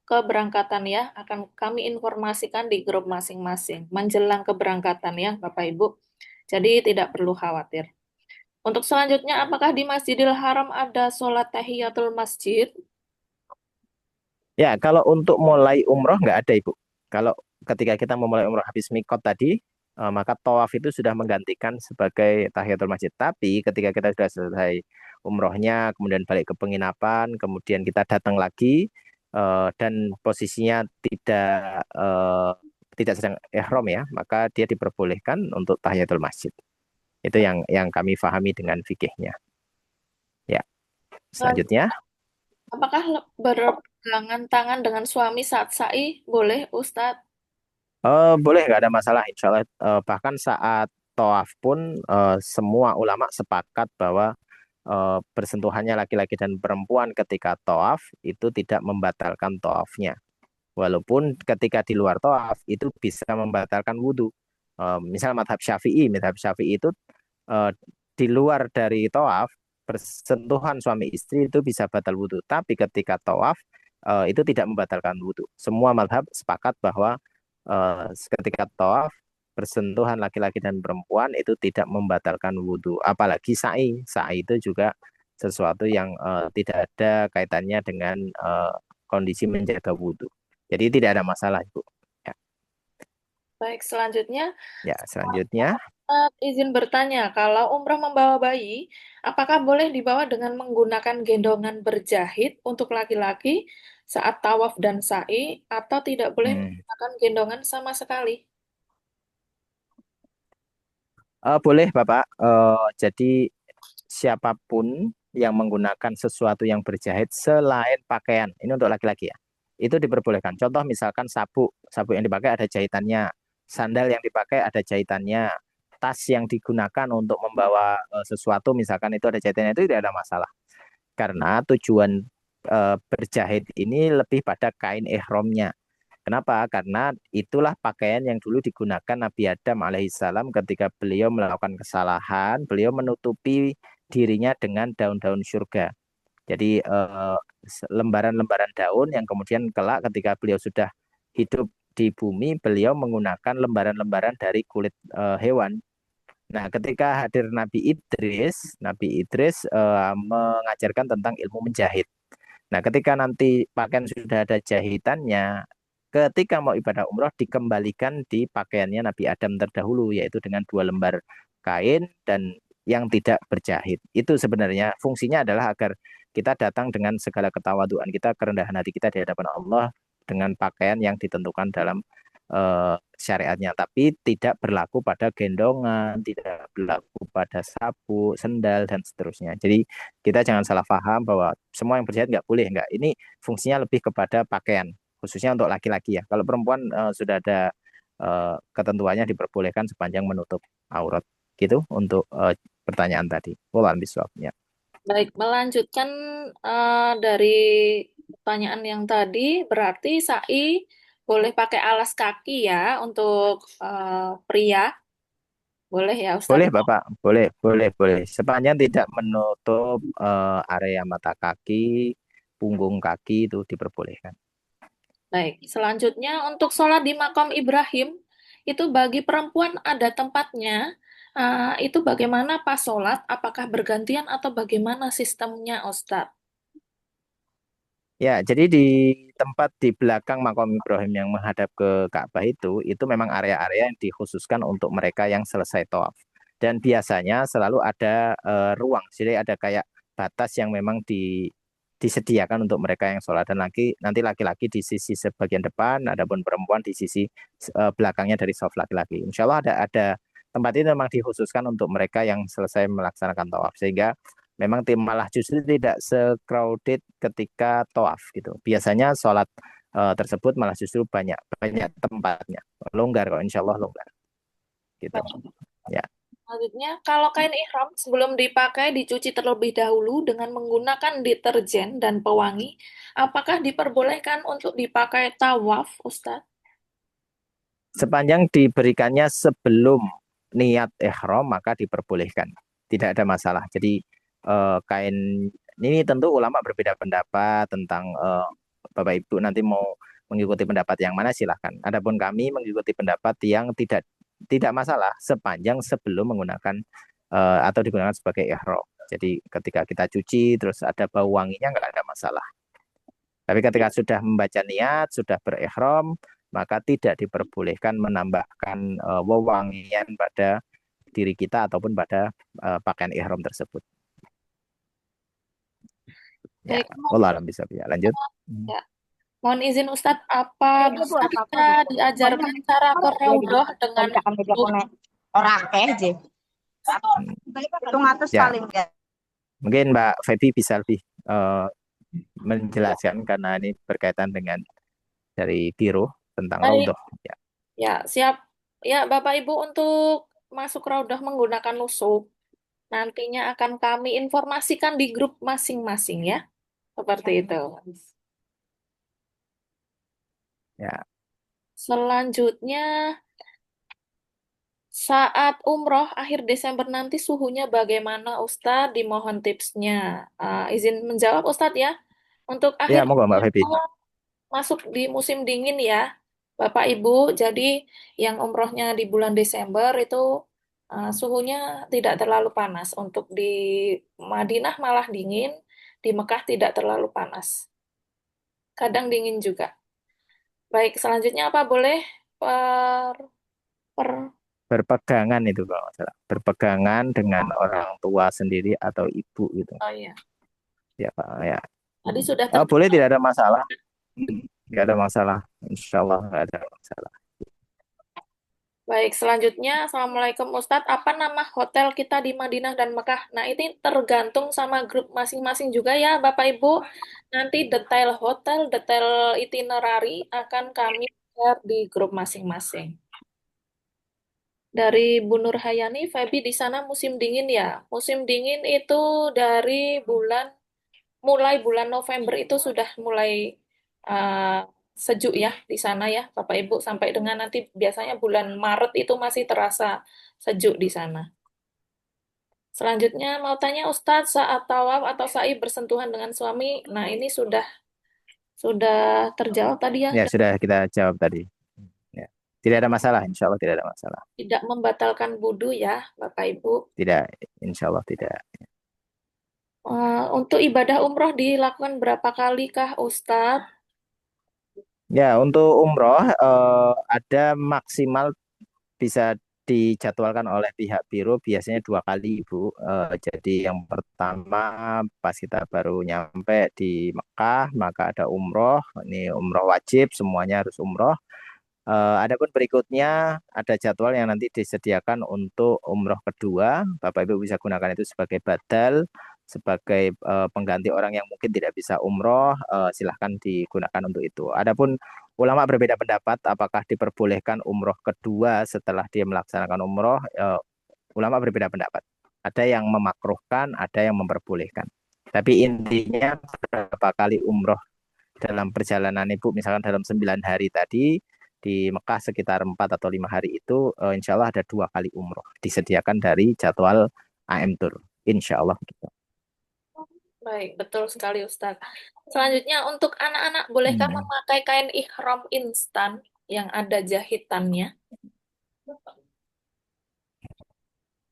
keberangkatan ya, akan kami informasikan di grup masing-masing menjelang keberangkatan ya, Bapak Ibu. Jadi tidak perlu khawatir. Untuk selanjutnya, apakah di Masjidil Haram ada sholat tahiyatul masjid? Ya, kalau untuk mulai umroh nggak ada, Ibu. Kalau ketika kita memulai umroh habis mikot tadi, maka tawaf itu sudah menggantikan sebagai tahiyatul masjid. Tapi ketika kita sudah selesai umrohnya, kemudian balik ke penginapan, kemudian kita datang lagi dan posisinya tidak sedang ihram ya, maka dia diperbolehkan untuk tahiyatul masjid. Itu yang kami pahami dengan fikihnya. Ya, selanjutnya. Apakah berpegangan tangan dengan suami saat sa'i? Boleh, Ustadz? Boleh, nggak ada masalah, insya Allah. Bahkan saat tawaf pun semua ulama sepakat bahwa bersentuhannya laki-laki dan perempuan ketika tawaf itu tidak membatalkan tawafnya. Walaupun ketika di luar tawaf itu bisa membatalkan wudhu. Misal madhab Syafi'i itu eh, di luar dari tawaf bersentuhan suami istri itu bisa batal wudhu. Tapi ketika tawaf itu tidak membatalkan wudhu. Semua madhab sepakat bahwa ketika tawaf bersentuhan laki-laki dan perempuan itu tidak membatalkan wudhu. Apalagi sa'i. Sa'i itu juga sesuatu yang tidak ada kaitannya dengan kondisi menjaga wudhu. Jadi tidak ada masalah, Ibu. Ya, Baik, selanjutnya. ya selanjutnya. Izin bertanya, kalau umroh membawa bayi, apakah boleh dibawa dengan menggunakan gendongan berjahit untuk laki-laki saat tawaf dan sa'i, atau tidak boleh Hmm. menggunakan gendongan sama sekali? Boleh, Bapak. Jadi siapapun yang menggunakan sesuatu yang berjahit selain pakaian, ini untuk laki-laki ya, itu diperbolehkan. Contoh misalkan sabuk, sabuk yang dipakai ada jahitannya, sandal yang dipakai ada jahitannya, tas yang digunakan untuk membawa sesuatu misalkan itu ada jahitannya, itu tidak ada masalah. Karena tujuan berjahit ini lebih pada kain ihramnya. Kenapa? Karena itulah pakaian yang dulu digunakan Nabi Adam alaihissalam ketika beliau melakukan kesalahan, beliau menutupi dirinya dengan daun-daun surga. Jadi lembaran-lembaran daun yang kemudian kelak ketika beliau sudah hidup di bumi, beliau menggunakan lembaran-lembaran dari kulit hewan. Nah, ketika hadir Nabi Idris mengajarkan tentang ilmu menjahit. Nah, ketika nanti pakaian sudah ada jahitannya, ketika mau ibadah umroh dikembalikan di pakaiannya Nabi Adam terdahulu, yaitu dengan 2 lembar kain dan yang tidak berjahit. Itu sebenarnya fungsinya adalah agar kita datang dengan segala ketawaduan kita, kerendahan hati kita di hadapan Allah dengan pakaian yang ditentukan dalam syariatnya, tapi tidak berlaku pada gendongan, tidak berlaku pada sapu, sendal, dan seterusnya. Jadi kita jangan salah paham bahwa semua yang berjahit nggak boleh, nggak. Ini fungsinya lebih kepada pakaian, khususnya untuk laki-laki ya. Kalau perempuan sudah ada ketentuannya diperbolehkan sepanjang menutup aurat. Gitu untuk pertanyaan tadi. Wallahu a'lam. Ya. Baik, melanjutkan dari pertanyaan yang tadi, berarti SAI boleh pakai alas kaki ya untuk pria, boleh ya Boleh Ustadz? Bapak, boleh, boleh, boleh. Sepanjang tidak menutup area mata kaki, punggung kaki itu diperbolehkan. Baik, selanjutnya untuk sholat di makam Ibrahim, itu bagi perempuan ada tempatnya. Itu bagaimana pas sholat? Apakah bergantian atau bagaimana sistemnya, Ustadz? Ya, jadi di tempat di belakang makam Ibrahim yang menghadap ke Ka'bah itu memang area-area yang dikhususkan untuk mereka yang selesai tawaf. Dan biasanya selalu ada ruang, jadi ada kayak batas yang memang disediakan untuk mereka yang sholat. Dan nanti laki-laki di sisi sebagian depan, adapun perempuan di sisi belakangnya dari saf laki-laki. Insya Allah ada tempat itu memang dikhususkan untuk mereka yang selesai melaksanakan tawaf, sehingga memang tim malah justru tidak se-crowded ketika toaf gitu. Biasanya sholat tersebut malah justru banyak banyak tempatnya. Longgar kok, insya Allah longgar gitu. Ya. Selanjutnya, kalau kain ihram sebelum dipakai dicuci terlebih dahulu dengan menggunakan deterjen dan pewangi, apakah diperbolehkan untuk dipakai tawaf, Ustadz? Sepanjang diberikannya sebelum niat ihram maka diperbolehkan. Tidak ada masalah. Jadi kain ini tentu ulama berbeda pendapat tentang Bapak Ibu nanti mau mengikuti pendapat yang mana silahkan. Adapun kami mengikuti pendapat yang tidak masalah sepanjang sebelum menggunakan atau digunakan sebagai ihram. Jadi ketika kita cuci terus ada bau wanginya nggak ada masalah. Tapi ketika sudah membaca niat, sudah berihram, maka tidak diperbolehkan menambahkan wewangian pada diri kita ataupun pada pakaian ihram tersebut. Ya, Baik, Allah alam bisa ya. Lanjut. ya. Mohon izin Ustadz, apa Kayaknya bu bisa apa kita apa gitu. Pokoknya diajarkan cara ke ya jadi Raudhah dengan kerjaan meja duduk? konek orang akeh aja. Hmm, Itu ngatus Ya, paling ya. mungkin Mbak Febi bisa lebih menjelaskan karena ini berkaitan dengan dari biro tentang Baik, Raudhah. Ya. ya siap. Ya, Bapak Ibu untuk masuk Raudhah menggunakan nusuk, nantinya akan kami informasikan di grup masing-masing ya. Seperti itu. Ya. Selanjutnya, saat umroh akhir Desember nanti suhunya bagaimana Ustadz? Dimohon tipsnya. Izin menjawab Ustadz ya. Untuk Ya, akhir monggo Mbak Febi. masuk di musim dingin ya, Bapak Ibu. Jadi yang umrohnya di bulan Desember itu suhunya tidak terlalu panas. Untuk di Madinah malah dingin, di Mekah tidak terlalu panas. Kadang dingin juga. Baik, selanjutnya apa boleh per, per Berpegangan itu kalau nggak salah. Berpegangan dengan orang tua sendiri atau ibu gitu. oh iya, Ya, Pak. Ya. tadi sudah Boleh terjawab. tidak ada masalah. Nggak ada masalah. Insya Allah nggak ada masalah. Baik, selanjutnya, Assalamualaikum Ustadz. Apa nama hotel kita di Madinah dan Mekah? Nah, ini tergantung sama grup masing-masing juga ya, Bapak Ibu. Nanti detail hotel, detail itinerary akan kami share di grup masing-masing. Dari Bu Nur Hayani, Febi di sana musim dingin ya. Musim dingin itu dari mulai bulan November itu sudah mulai uh, sejuk ya di sana ya, Bapak Ibu, sampai dengan nanti biasanya bulan Maret itu masih terasa sejuk di sana. Selanjutnya mau tanya Ustadz, saat tawaf atau sa'i bersentuhan dengan suami, nah ini sudah terjawab tadi ya, Ya, sudah kita jawab tadi. Ya. Tidak ada masalah, insya Allah tidak ada masalah. tidak membatalkan wudu ya, Bapak Ibu. Tidak, insya Allah tidak. Untuk ibadah umroh dilakukan berapa kali kah Ustadz? Ya, untuk umroh ada maksimal bisa dijadwalkan oleh pihak biro biasanya 2 kali, Ibu. Jadi yang pertama pas kita baru nyampe di Mekah, maka ada umroh. Ini umroh wajib, semuanya harus umroh. Adapun berikutnya ada jadwal yang nanti disediakan untuk umroh kedua. Bapak Ibu bisa gunakan itu sebagai badal, sebagai pengganti orang yang mungkin tidak bisa umroh. Silahkan digunakan untuk itu. Adapun ulama berbeda pendapat apakah diperbolehkan umroh kedua setelah dia melaksanakan umroh. Ulama berbeda pendapat. Ada yang memakruhkan, ada yang memperbolehkan. Tapi intinya berapa kali umroh dalam perjalanan Ibu, misalkan dalam 9 hari tadi di Mekah sekitar 4 atau 5 hari itu, insya Allah ada 2 kali umroh disediakan dari jadwal AM Tour, insya Allah gitu. Baik, betul sekali Ustadz. Selanjutnya untuk anak-anak, bolehkah Hmm. memakai kain ihram instan yang ada jahitannya?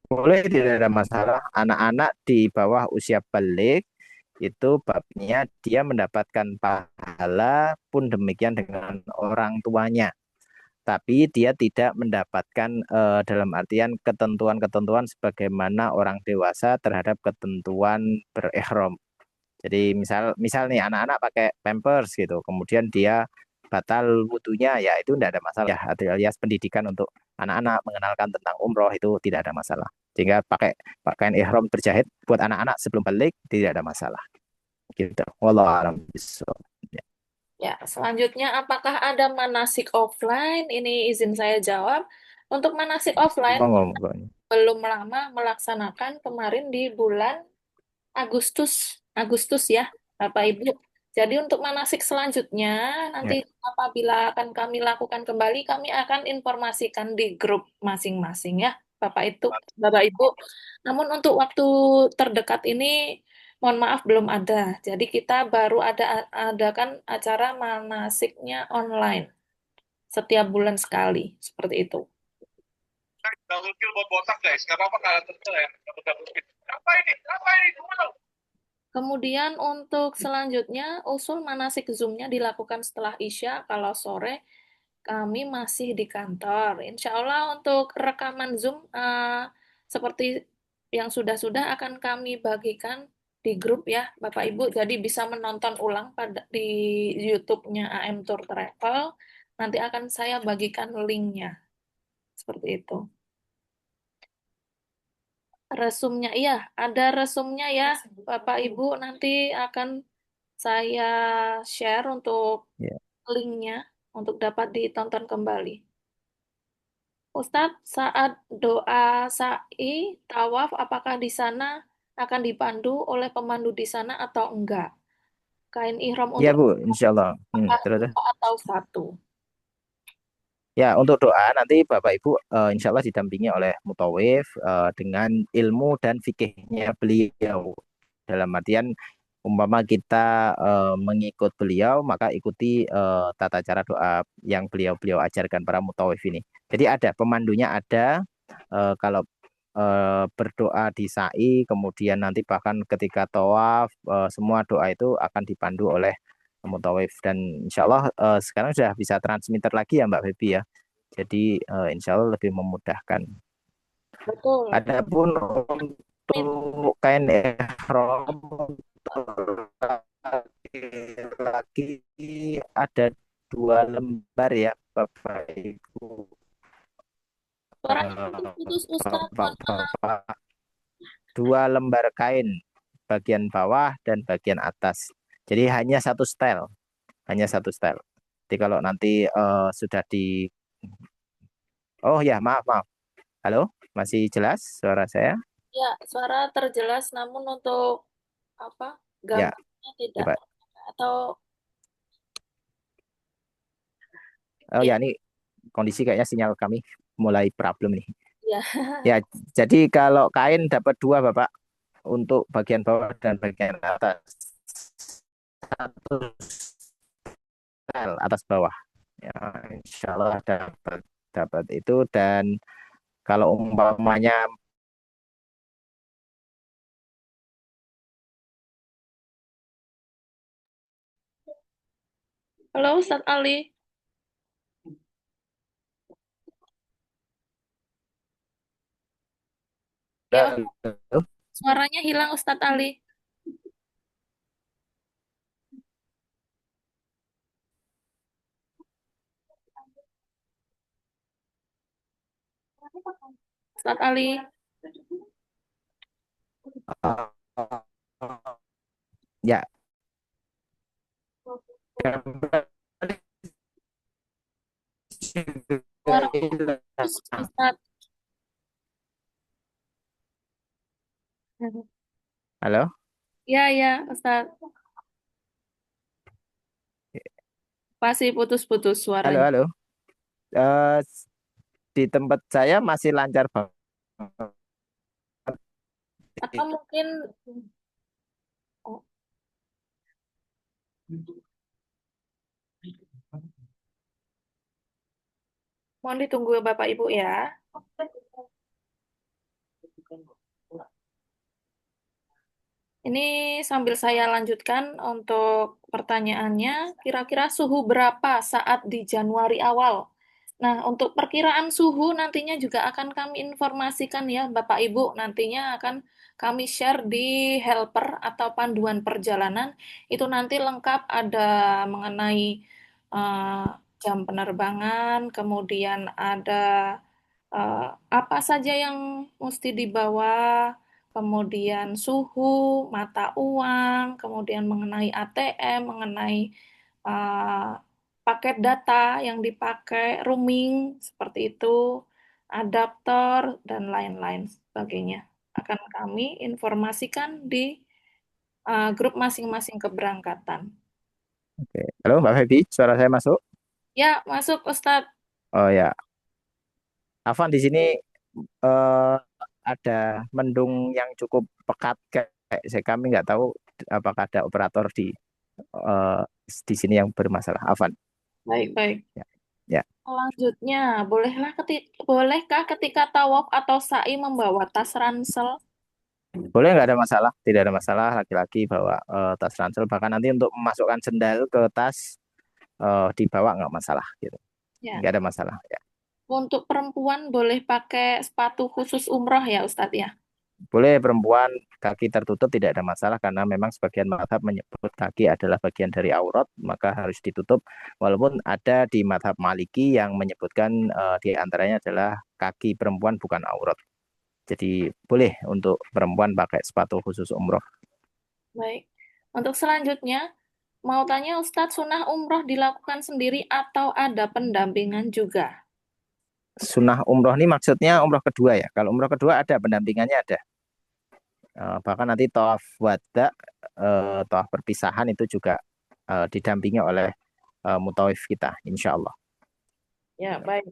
Boleh, tidak ada masalah. Anak-anak di bawah usia balik itu babnya dia mendapatkan pahala pun demikian dengan orang tuanya. Tapi dia tidak mendapatkan dalam artian ketentuan-ketentuan sebagaimana orang dewasa terhadap ketentuan berihram. Jadi misal misal nih anak-anak pakai Pampers gitu, kemudian dia batal wudunya, ya itu tidak ada masalah ya, alias pendidikan untuk anak-anak mengenalkan tentang umroh itu tidak ada masalah. Sehingga pakai pakaian ihram berjahit buat anak-anak sebelum balik tidak ada masalah. Gitu. Wallahu a'lam bishawab. Ya, Ya, selanjutnya apakah ada manasik offline? Ini izin saya jawab. Untuk manasik offline, monggo, monggo. belum lama melaksanakan kemarin di bulan Agustus, Agustus ya, Bapak Ibu. Jadi untuk manasik selanjutnya, nanti Ya. apabila akan kami lakukan kembali, kami akan informasikan di grup masing-masing ya, Bapak Ibu. Namun untuk waktu terdekat ini, mohon maaf belum ada. Jadi kita baru adakan acara manasiknya online setiap bulan sekali, seperti itu. Double kill buat botak guys, nggak apa-apa kalian tentu ya, double kill. Apa ini? Apa ini? Tunggu dong. Kemudian untuk selanjutnya, usul manasik Zoom-nya dilakukan setelah Isya. Kalau sore, kami masih di kantor. Insya Allah untuk rekaman Zoom seperti yang sudah-sudah akan kami bagikan di grup ya, Bapak Ibu. Jadi bisa menonton ulang di YouTube-nya AM Tour Travel. Nanti akan saya bagikan linknya. Seperti itu. Resumnya, iya, ada resumnya ya, Bapak Ibu. Nanti akan saya share untuk Ya. linknya untuk dapat ditonton kembali. Ustadz, saat doa sa'i, tawaf, apakah di sana akan dipandu oleh pemandu di sana atau enggak? Kain ihram Iya untuk Bu, insya Allah. apakah Terus. dua atau satu? Ya, untuk doa nanti Bapak Ibu insya Allah didampingi oleh mutawif dengan ilmu dan fikihnya beliau. Dalam artian umpama kita mengikut beliau, maka ikuti tata cara doa yang beliau-beliau ajarkan para mutawif ini. Jadi ada pemandunya, ada kalau berdoa di sa'i, kemudian nanti bahkan ketika tawaf, semua doa itu akan dipandu oleh mutawif, dan insya Allah sekarang sudah bisa transmitter lagi ya Mbak Febi ya. Jadi insya Allah lebih memudahkan. Betul. Adapun untuk kain ihram untuk laki ada 2 lembar ya Bapak Ibu. Suaranya putus-putus, Ustadz. Mohon maaf. Bapak, 2 lembar kain, bagian bawah dan bagian atas. Jadi hanya satu style. Jadi kalau nanti sudah di, oh ya maaf maaf, halo, masih jelas suara saya? Ya, suara terjelas, namun untuk apa Ya, gambarnya tidak coba. atau Oh Iya, ya, ini kondisi kayaknya sinyal kami mulai problem nih. iya. Ya, jadi kalau kain dapat dua Bapak untuk bagian bawah dan bagian atas. Satu sel atas bawah. Ya, insya Allah dapat dapat itu dan kalau umpamanya Halo, Ustadz Ali. Ya, suaranya hilang Ustadz Ali. Ustadz Ali. ya Suara putus, Ustadz. halo Ya, ya, Ustadz. Masih putus-putus halo suaranya. halo. Eh, di tempat saya masih lancar banget. Atau mungkin, oh, mohon ditunggu Bapak Ibu ya. Ini sambil saya lanjutkan untuk pertanyaannya, kira-kira suhu berapa saat di Januari awal? Nah, untuk perkiraan suhu nantinya juga akan kami informasikan ya, Bapak Ibu. Nantinya akan kami share di helper atau panduan perjalanan. Itu nanti lengkap ada mengenai eh, jam penerbangan, kemudian ada eh, apa saja yang mesti dibawa, kemudian suhu, mata uang, kemudian mengenai ATM, mengenai uh, paket data yang dipakai, roaming, seperti itu, adaptor, dan lain-lain sebagainya. Akan kami informasikan di grup masing-masing keberangkatan. Oke. Halo Mbak Febi, suara saya masuk? Ya, masuk Ustadz. Oh ya, Afan di sini eh, ada mendung yang cukup pekat kayak kami nggak tahu apakah ada operator eh, di sini yang bermasalah. Afan. Baik-baik. Ya, ya. Selanjutnya, bolehkah ketika tawaf atau sa'i membawa tas ransel? Boleh nggak ada masalah, tidak ada masalah laki-laki bawa tas ransel bahkan nanti untuk memasukkan sendal ke tas dibawa nggak masalah gitu, Ya. nggak ada masalah ya. Untuk perempuan boleh pakai sepatu khusus umroh ya Ustadz ya? Boleh perempuan kaki tertutup tidak ada masalah karena memang sebagian mazhab menyebut kaki adalah bagian dari aurat maka harus ditutup walaupun ada di mazhab Maliki yang menyebutkan di antaranya adalah kaki perempuan bukan aurat. Jadi boleh untuk perempuan pakai sepatu khusus umroh. Baik. Untuk selanjutnya, mau tanya Ustadz, sunah umroh dilakukan sendiri atau ada pendampingan juga? Sunnah umroh ini maksudnya umroh kedua ya. Kalau umroh kedua ada pendampingannya ada. Bahkan nanti tawaf wada, tawaf perpisahan itu juga didampingi oleh mutawif kita, insya Allah. Ya, baik.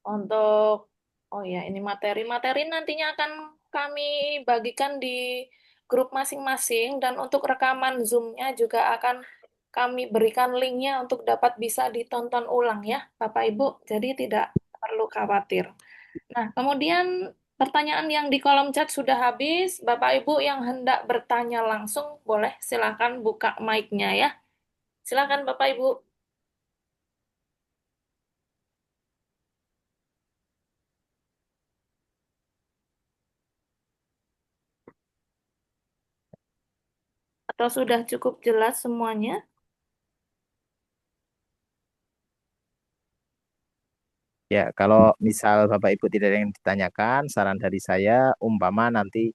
Untuk, oh ya, ini materi-materi nantinya akan kami bagikan di grup masing-masing dan untuk rekaman Zoom-nya juga akan kami berikan linknya untuk dapat bisa ditonton ulang ya, Bapak Ibu. Jadi tidak perlu khawatir. Nah, kemudian pertanyaan yang di kolom chat sudah habis. Bapak Ibu yang hendak bertanya langsung boleh silakan buka mic-nya ya. Silakan Bapak Ibu. Atau sudah cukup jelas semuanya? Ya, kalau misal Bapak Ibu tidak ada yang ditanyakan, saran dari saya, umpama nanti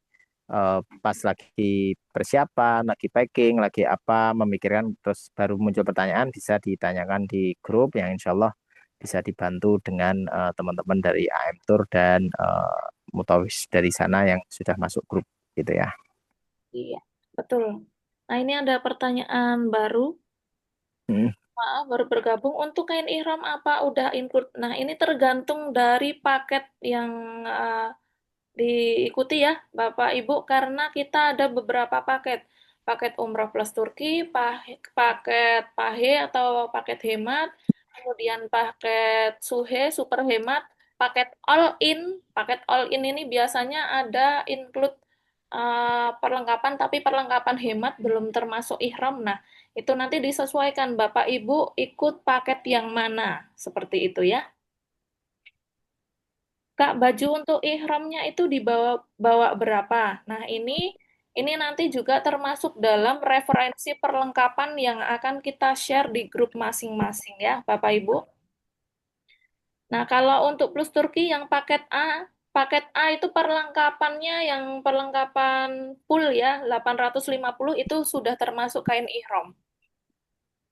pas lagi persiapan, lagi packing, lagi apa, memikirkan, terus baru muncul pertanyaan, bisa ditanyakan di grup yang insya Allah bisa dibantu dengan teman-teman dari AM Tour dan Mutawis dari sana yang sudah masuk grup gitu ya. Iya, betul. Nah, ini ada pertanyaan baru. Hmm. Maaf, baru bergabung. Untuk kain ihram apa udah include? Nah, ini tergantung dari paket yang diikuti ya, Bapak Ibu, karena kita ada beberapa paket. Paket umroh plus Turki, paket pahe atau paket hemat, kemudian paket suhe, super hemat, paket all in. Paket all in ini biasanya ada include perlengkapan, tapi perlengkapan hemat belum termasuk ihram. Nah, itu nanti disesuaikan Bapak Ibu ikut paket yang mana, seperti itu ya. Kak, baju untuk ihramnya itu dibawa bawa berapa? Nah, ini nanti juga termasuk dalam referensi perlengkapan yang akan kita share di grup masing-masing ya, Bapak Ibu. Nah, kalau untuk plus Turki yang paket A itu perlengkapannya yang perlengkapan full ya, 850 itu sudah termasuk kain ihram.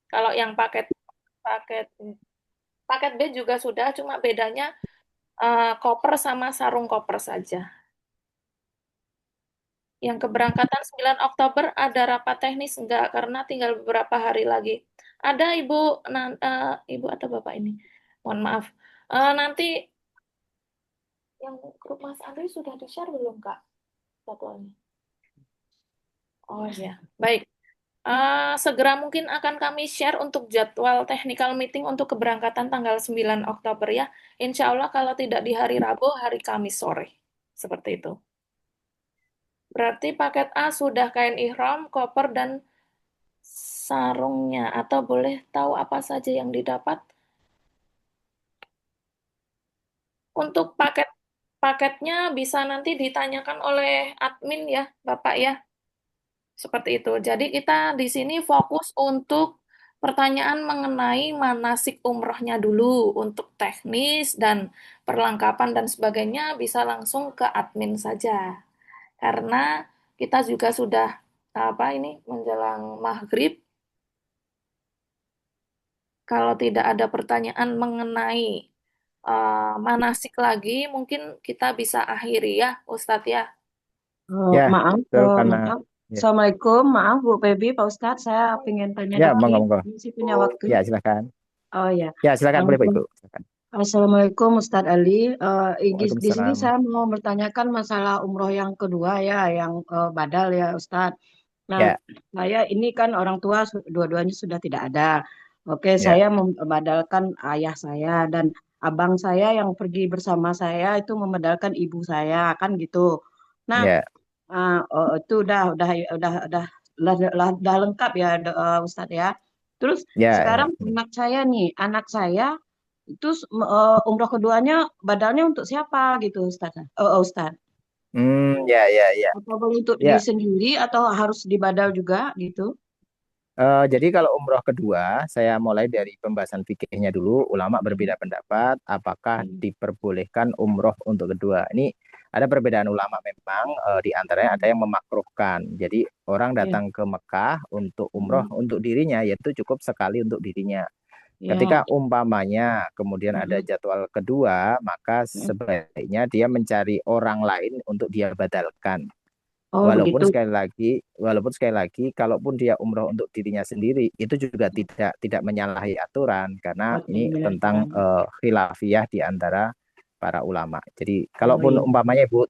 Kalau yang paket paket B juga sudah, cuma bedanya koper sama sarung koper saja. Yang keberangkatan 9 Oktober ada rapat teknis enggak? Karena tinggal beberapa hari lagi. Ada Ibu, Ibu atau Bapak ini? Mohon maaf. Nanti yang grup Mas Andri sudah di-share belum, Kak? Jadwalnya. Oh ya, baik. Segera mungkin akan kami share untuk jadwal technical meeting untuk keberangkatan tanggal 9 Oktober ya. Insya Allah kalau tidak di hari Rabu, hari Kamis sore. Seperti itu. Berarti paket A sudah kain ihram, koper, dan sarungnya. Atau boleh tahu apa saja yang didapat? Untuk paketnya bisa nanti ditanyakan oleh admin ya, Bapak ya. Seperti itu. Jadi kita di sini fokus untuk pertanyaan mengenai manasik umrohnya dulu. Untuk teknis dan perlengkapan dan sebagainya bisa langsung ke admin saja. Karena kita juga sudah apa ini menjelang maghrib. Kalau tidak ada pertanyaan mengenai manasik lagi, mungkin kita bisa akhiri ya, Ustadz ya. Ya, Maaf, itu karena maaf. ya, Assalamualaikum, maaf Bu Febi, Pak Ustadz, saya pengen tanya ya monggo dikit, monggo. masih punya waktu. Ya, silakan. Oh ya, Ya, silakan boleh Bu Ibu. Silakan. Assalamualaikum Ustadz Ali. Di sini Waalaikumsalam. saya mau bertanyakan masalah umroh yang kedua ya, yang badal ya Ustadz. Nah, Ya, saya ini kan orang tua dua-duanya sudah tidak ada. Oke, ya, saya membadalkan ayah saya dan abang saya yang pergi bersama saya itu membadalkan ibu saya kan gitu. Nah, ya, itu udah lengkap ya Ustadz ya. Terus ya, ya. sekarang anak saya itu umroh keduanya badalnya untuk siapa gitu Ustadz? Ustadz. Ya, ya, ya. Apa boleh untuk Ya, diri sendiri atau harus dibadal juga gitu? jadi kalau umroh kedua, saya mulai dari pembahasan fikihnya dulu. Ulama berbeda pendapat, apakah Hmm. diperbolehkan umroh untuk kedua. Ini ada perbedaan ulama memang, di antaranya ada yang memakruhkan. Jadi orang Ya, datang ke Mekah untuk umroh hmm, untuk dirinya, yaitu cukup sekali untuk dirinya. Ketika ya, umpamanya kemudian ada hmm, jadwal kedua, maka ya. sebaiknya dia mencari orang lain untuk dia badalkan. Oh begitu. Walaupun sekali lagi, kalaupun dia umroh untuk dirinya sendiri, itu juga tidak menyalahi aturan karena Oh, ini tidak tentang aturan. khilafiyah di antara para ulama. Jadi, Oh kalaupun iya. umpamanya Ibu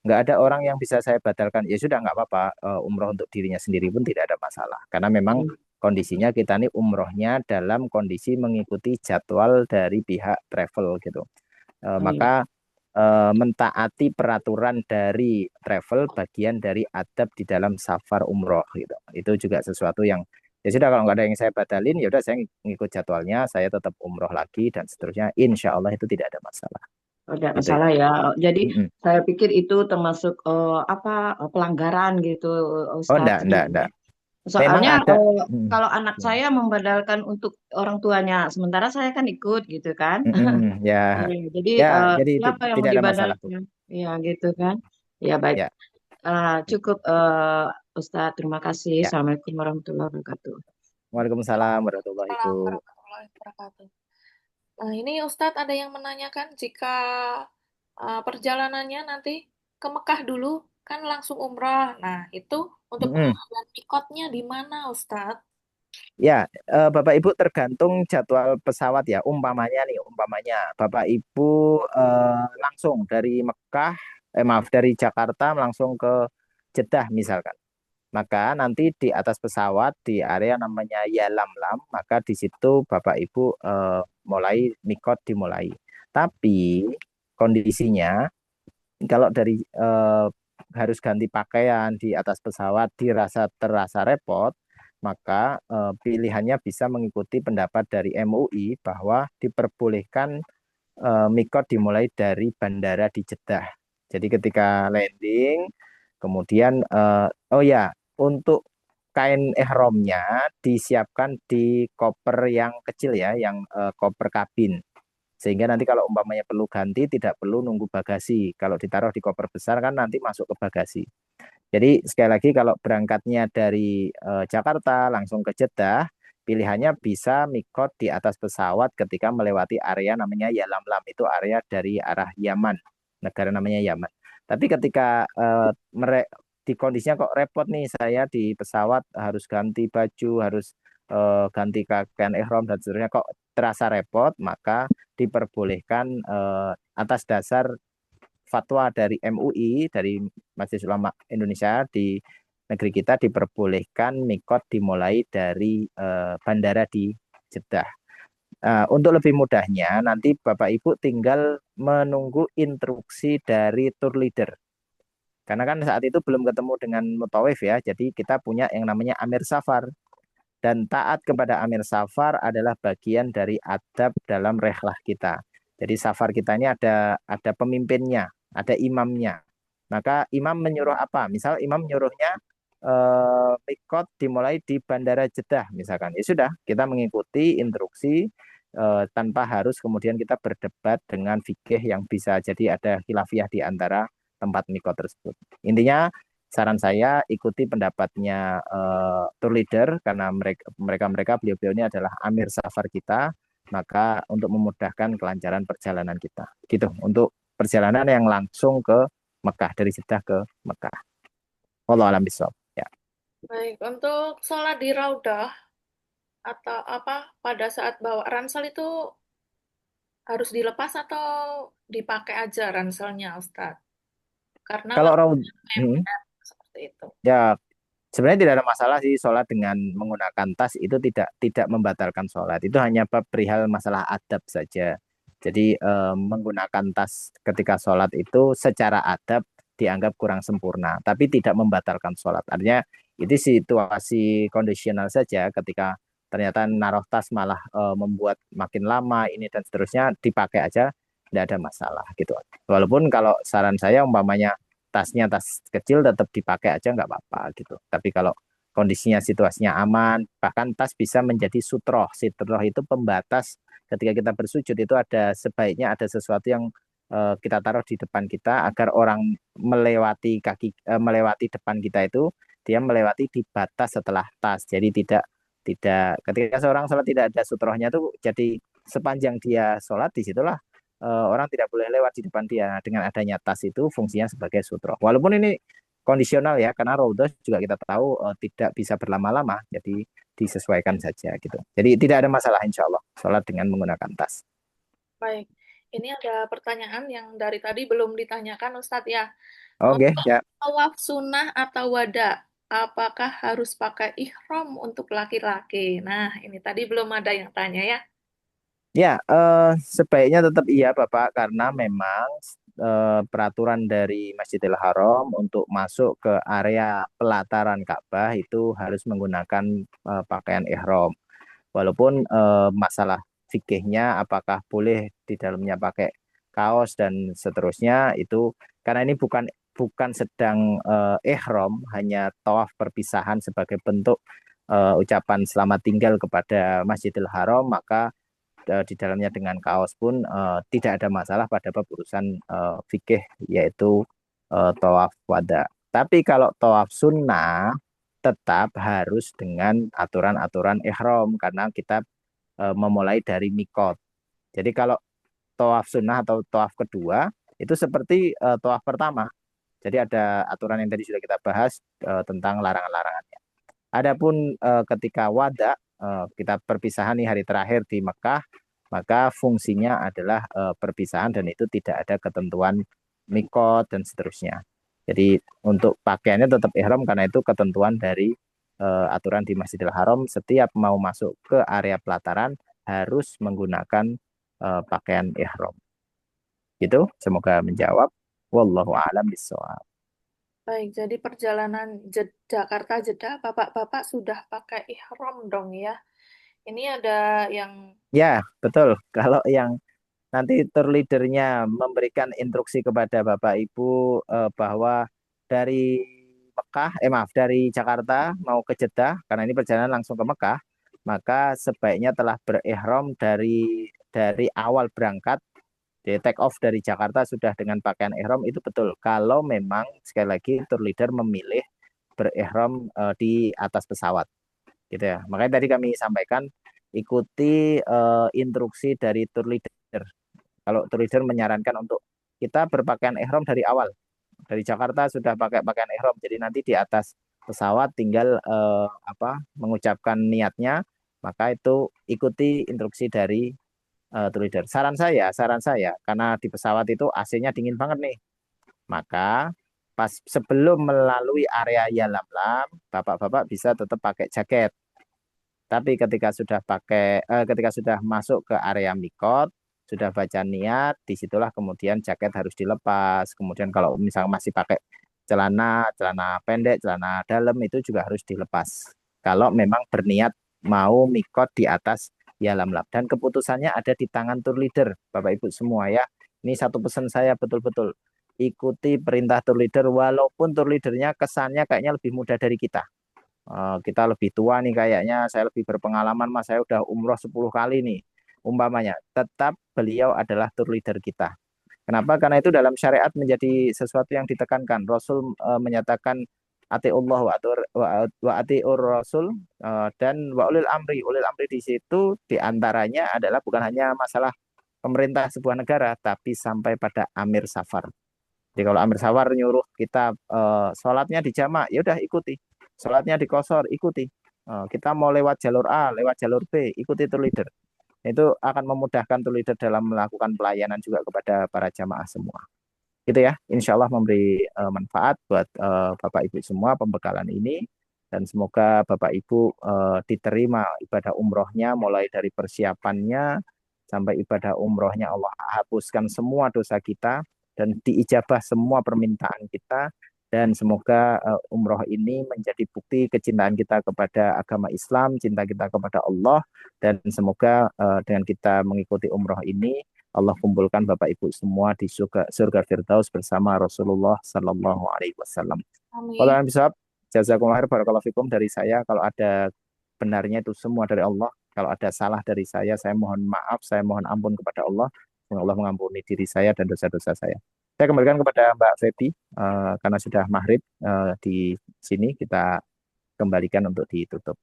nggak ada orang yang bisa saya batalkan, ya sudah nggak apa-apa, umroh untuk dirinya sendiri pun tidak ada masalah. Karena memang Hmm, kondisinya kita ini umrohnya dalam kondisi mengikuti jadwal dari pihak travel gitu. oh iya. Maka mentaati peraturan dari travel bagian dari adab di dalam safar umroh gitu. Itu juga sesuatu yang ya sudah kalau nggak ada yang saya batalin ya udah saya ngikut jadwalnya, saya tetap umroh lagi dan seterusnya. Insya Allah itu tidak ada masalah. Oh, tidak Gitu ya. masalah ya. Jadi Mm-mm. saya pikir itu termasuk apa pelanggaran gitu Oh, Ustadz. enggak. Memang Soalnya ada. Mm. kalau anak saya membadalkan untuk orang tuanya, sementara saya kan ikut gitu kan. Mm-mm. Ya, Jadi ya, jadi itu siapa yang mau tidak ada masalah, Bu. dibadalkan? Ya gitu kan. Ya baik. Ya, Cukup Ustadz. Terima kasih. ya. Assalamualaikum warahmatullahi wabarakatuh. Waalaikumsalam warahmatullahi Assalamualaikum wabarakatuh. warahmatullahi wabarakatuh. Nah, ini Ustadz ada yang menanyakan jika perjalanannya nanti ke Mekah dulu, kan langsung umrah. Nah, itu untuk Mm-mm. pengambilan mikotnya di mana, Ustadz? Ya, Bapak Ibu tergantung jadwal pesawat ya. Umpamanya nih, umpamanya Bapak Ibu langsung dari Mekah, maaf dari Jakarta langsung ke Jeddah misalkan. Maka nanti di atas pesawat di area namanya Yalamlam, maka di situ Bapak Ibu mulai mikot dimulai. Tapi kondisinya kalau dari harus ganti pakaian di atas pesawat dirasa terasa repot, maka pilihannya bisa mengikuti pendapat dari MUI bahwa diperbolehkan mikot dimulai dari bandara di Jeddah. Jadi ketika landing, kemudian oh ya, untuk kain ihramnya disiapkan di koper yang kecil ya, yang koper kabin. Sehingga nanti kalau umpamanya perlu ganti, tidak perlu nunggu bagasi. Kalau ditaruh di koper besar kan nanti masuk ke bagasi. Jadi sekali lagi kalau berangkatnya dari Jakarta langsung ke Jeddah, pilihannya bisa mikot di atas pesawat ketika melewati area namanya Yalamlam. Itu area dari arah Yaman, negara namanya Yaman. Tapi ketika di kondisinya kok repot nih, saya di pesawat harus ganti baju, harus ganti pakaian ihram dan seterusnya, kok terasa repot, maka diperbolehkan atas dasar fatwa dari MUI, dari Majelis Ulama Indonesia, di negeri kita diperbolehkan mikot dimulai dari bandara di Jeddah. Untuk lebih mudahnya, nanti Bapak Ibu tinggal menunggu instruksi dari tour leader. Karena kan saat itu belum ketemu dengan mutawif ya, jadi kita punya yang namanya Amir Safar. Dan taat kepada Amir Safar adalah bagian dari adab dalam rehlah kita. Jadi safar kita ini ada pemimpinnya, ada imamnya. Maka imam menyuruh apa? Misal imam menyuruhnya mikot dimulai di Bandara Jeddah misalkan. Ya sudah, kita mengikuti instruksi tanpa harus kemudian kita berdebat dengan fikih yang bisa jadi ada khilafiyah di antara tempat mikot tersebut. Intinya saran saya ikuti pendapatnya tour leader karena mereka beliau-beliau ini adalah amir safar kita, maka untuk memudahkan kelancaran perjalanan kita gitu untuk perjalanan yang langsung ke Mekah, dari Jeddah ke Mekah. Wallahu alam bishawab. Ya. Baik, untuk sholat di Raudah atau apa pada saat bawa ransel itu harus dilepas atau dipakai aja ranselnya, Ustadz? Karena Kalau waktu raud hmm, mepet seperti itu. ya sebenarnya tidak ada masalah sih sholat dengan menggunakan tas, itu tidak membatalkan sholat. Itu hanya perihal masalah adab saja. Jadi menggunakan tas ketika sholat itu secara adab dianggap kurang sempurna, tapi tidak membatalkan sholat. Artinya itu situasi kondisional saja ketika ternyata naruh tas malah membuat makin lama ini dan seterusnya, dipakai aja tidak ada masalah gitu. Walaupun kalau saran saya umpamanya tasnya tas kecil tetap dipakai aja nggak apa-apa gitu. Tapi kalau kondisinya situasinya aman, bahkan tas bisa menjadi sutroh. Sutroh itu pembatas ketika kita bersujud, itu ada sebaiknya ada sesuatu yang kita taruh di depan kita agar orang melewati depan kita itu dia melewati di batas setelah tas. Jadi tidak tidak ketika seorang sholat tidak ada sutrohnya tuh, jadi sepanjang dia sholat di situlah orang tidak boleh lewat di depan dia. Dengan adanya tas itu fungsinya sebagai sutro. Walaupun ini kondisional ya, karena raudhah juga kita tahu tidak bisa berlama-lama, jadi disesuaikan saja gitu. Jadi tidak ada masalah insya Allah sholat dengan menggunakan tas. Baik, ini ada pertanyaan yang dari tadi belum ditanyakan, Ustadz ya. Oke, Untuk ya. tawaf sunnah atau wada, apakah harus pakai ihram untuk laki-laki? Nah, ini tadi belum ada yang tanya ya. Ya, sebaiknya tetap iya Bapak, karena memang peraturan dari Masjidil Haram untuk masuk ke area pelataran Ka'bah itu harus menggunakan pakaian ihram. Walaupun masalah fikihnya apakah boleh di dalamnya pakai kaos dan seterusnya itu, karena ini bukan bukan sedang ihram, hanya tawaf perpisahan sebagai bentuk ucapan selamat tinggal kepada Masjidil Haram, maka di dalamnya dengan kaos pun tidak ada masalah pada bab urusan fikih, yaitu tawaf wada. Tapi kalau tawaf sunnah tetap harus dengan aturan-aturan ihram karena kita memulai dari mikot. Jadi kalau tawaf sunnah atau tawaf kedua itu seperti tawaf pertama. Jadi ada aturan yang tadi sudah kita bahas tentang larangan-larangannya. Adapun ketika wada, kita perpisahan nih hari terakhir di Mekah, maka fungsinya adalah perpisahan dan itu tidak ada ketentuan mikot dan seterusnya. Jadi untuk pakaiannya tetap ihram karena itu ketentuan dari aturan di Masjidil Haram, setiap mau masuk ke area pelataran harus menggunakan pakaian ihram. Gitu, semoga menjawab. Wallahu a'lam bishawab. Baik, jadi perjalanan Jakarta Jeddah, bapak-bapak sudah pakai ihram dong ya. Ini ada yang Ya, betul. Kalau yang nanti tour leadernya memberikan instruksi kepada Bapak Ibu bahwa dari Mekah, maaf, dari Jakarta mau ke Jeddah, karena ini perjalanan langsung ke Mekah, maka sebaiknya telah berihram dari awal berangkat, di take off dari Jakarta sudah dengan pakaian ihram itu betul. Kalau memang sekali lagi tour leader memilih berihram di atas pesawat, gitu ya. Makanya tadi kami sampaikan ikuti instruksi dari tour leader. Kalau tour leader menyarankan untuk kita berpakaian ihram dari awal. Dari Jakarta sudah pakai pakaian ihram. Jadi nanti di atas pesawat tinggal mengucapkan niatnya, maka itu ikuti instruksi dari tour leader. Saran saya, karena di pesawat itu AC-nya dingin banget nih. Maka pas sebelum melalui area Yalamlam, bapak-bapak bisa tetap pakai jaket. Tapi ketika sudah masuk ke area mikot, sudah baca niat, disitulah kemudian jaket harus dilepas. Kemudian kalau misalnya masih pakai celana pendek, celana dalam itu juga harus dilepas. Kalau memang berniat mau mikot di atas Yalamlam. Dan keputusannya ada di tangan tour leader, Bapak Ibu semua ya. Ini satu pesan saya betul-betul. Ikuti perintah tour leader walaupun tour leadernya kesannya kayaknya lebih muda dari kita. Kita lebih tua nih kayaknya, saya lebih berpengalaman mas, saya udah umroh 10 kali nih umpamanya, tetap beliau adalah tour leader kita. Kenapa? Karena itu dalam syariat menjadi sesuatu yang ditekankan. Rasul menyatakan atiullah wa atiur rasul, dan wa ulil amri. Ulil amri di situ diantaranya adalah bukan hanya masalah pemerintah sebuah negara, tapi sampai pada amir safar. Jadi kalau Amir Sawar nyuruh kita sholatnya di jamak, ya udah ikuti. Sholatnya di kosor, ikuti. Kita mau lewat jalur A, lewat jalur B, ikuti tour leader. Itu akan memudahkan tour leader dalam melakukan pelayanan juga kepada para jamaah semua. Gitu ya, insya Allah memberi manfaat buat Bapak Ibu semua pembekalan ini. Dan semoga Bapak Ibu diterima ibadah umrohnya mulai dari persiapannya sampai ibadah umrohnya, Allah hapuskan semua dosa kita dan diijabah semua permintaan kita, dan semoga umroh ini menjadi bukti kecintaan kita kepada agama Islam, cinta kita kepada Allah, dan semoga dengan kita mengikuti umroh ini Allah kumpulkan Bapak Ibu semua di surga Firdaus bersama Rasulullah Sallallahu Alaihi Wasallam. Kalau amin. bisa, jazakumullah khair, barakallahu fikum dari saya. Kalau ada benarnya itu semua dari Allah. Kalau ada salah dari saya mohon maaf, saya mohon ampun kepada Allah. Semoga Allah mengampuni diri saya dan dosa-dosa saya. Saya kembalikan kepada Mbak Febi, karena sudah maghrib di sini, kita kembalikan untuk ditutup.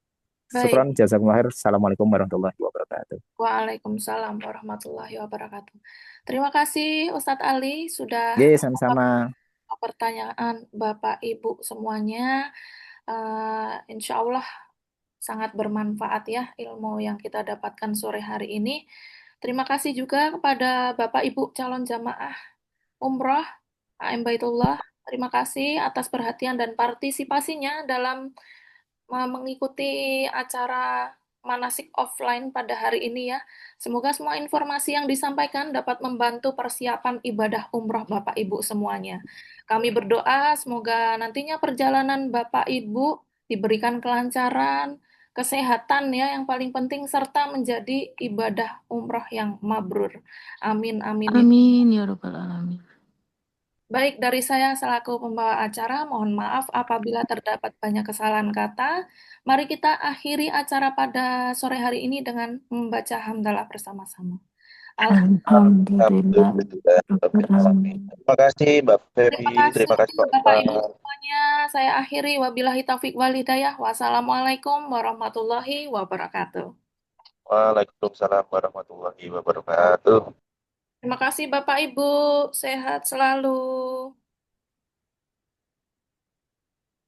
Baik. Syukran, jazakumullah khair. Assalamualaikum warahmatullahi wabarakatuh. Waalaikumsalam warahmatullahi wabarakatuh. Terima kasih Ustadz Ali sudah Ye, menjawab sama-sama. pertanyaan Bapak Ibu semuanya. Insya Allah sangat bermanfaat ya ilmu yang kita dapatkan sore hari ini. Terima kasih juga kepada Bapak Ibu calon jamaah umroh AM Baitullah. Terima kasih atas perhatian dan partisipasinya dalam mengikuti acara manasik offline pada hari ini ya. Semoga semua informasi yang disampaikan dapat membantu persiapan ibadah umroh Bapak Ibu semuanya. Kami berdoa semoga nantinya perjalanan Bapak Ibu diberikan kelancaran, kesehatan ya yang paling penting, serta menjadi ibadah umroh yang mabrur. Amin, amin ya. Amin ya Rabbal Alamin. Baik, dari saya selaku pembawa acara, mohon maaf apabila terdapat banyak kesalahan kata. Mari kita akhiri acara pada sore hari ini dengan membaca hamdalah bersama-sama. Alhamdulillah. Rabbil alamin. Terima kasih Mbak Febi, Terima kasih terima kasih Pak Bapak Ibu Ustaz. semuanya. Saya akhiri. Wabillahi taufik wal hidayah. Wassalamualaikum warahmatullahi wabarakatuh. Waalaikumsalam warahmatullahi wabarakatuh. Terima kasih Bapak Ibu. Sehat selalu.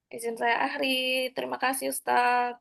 Izin saya akhiri. Terima kasih Ustadz.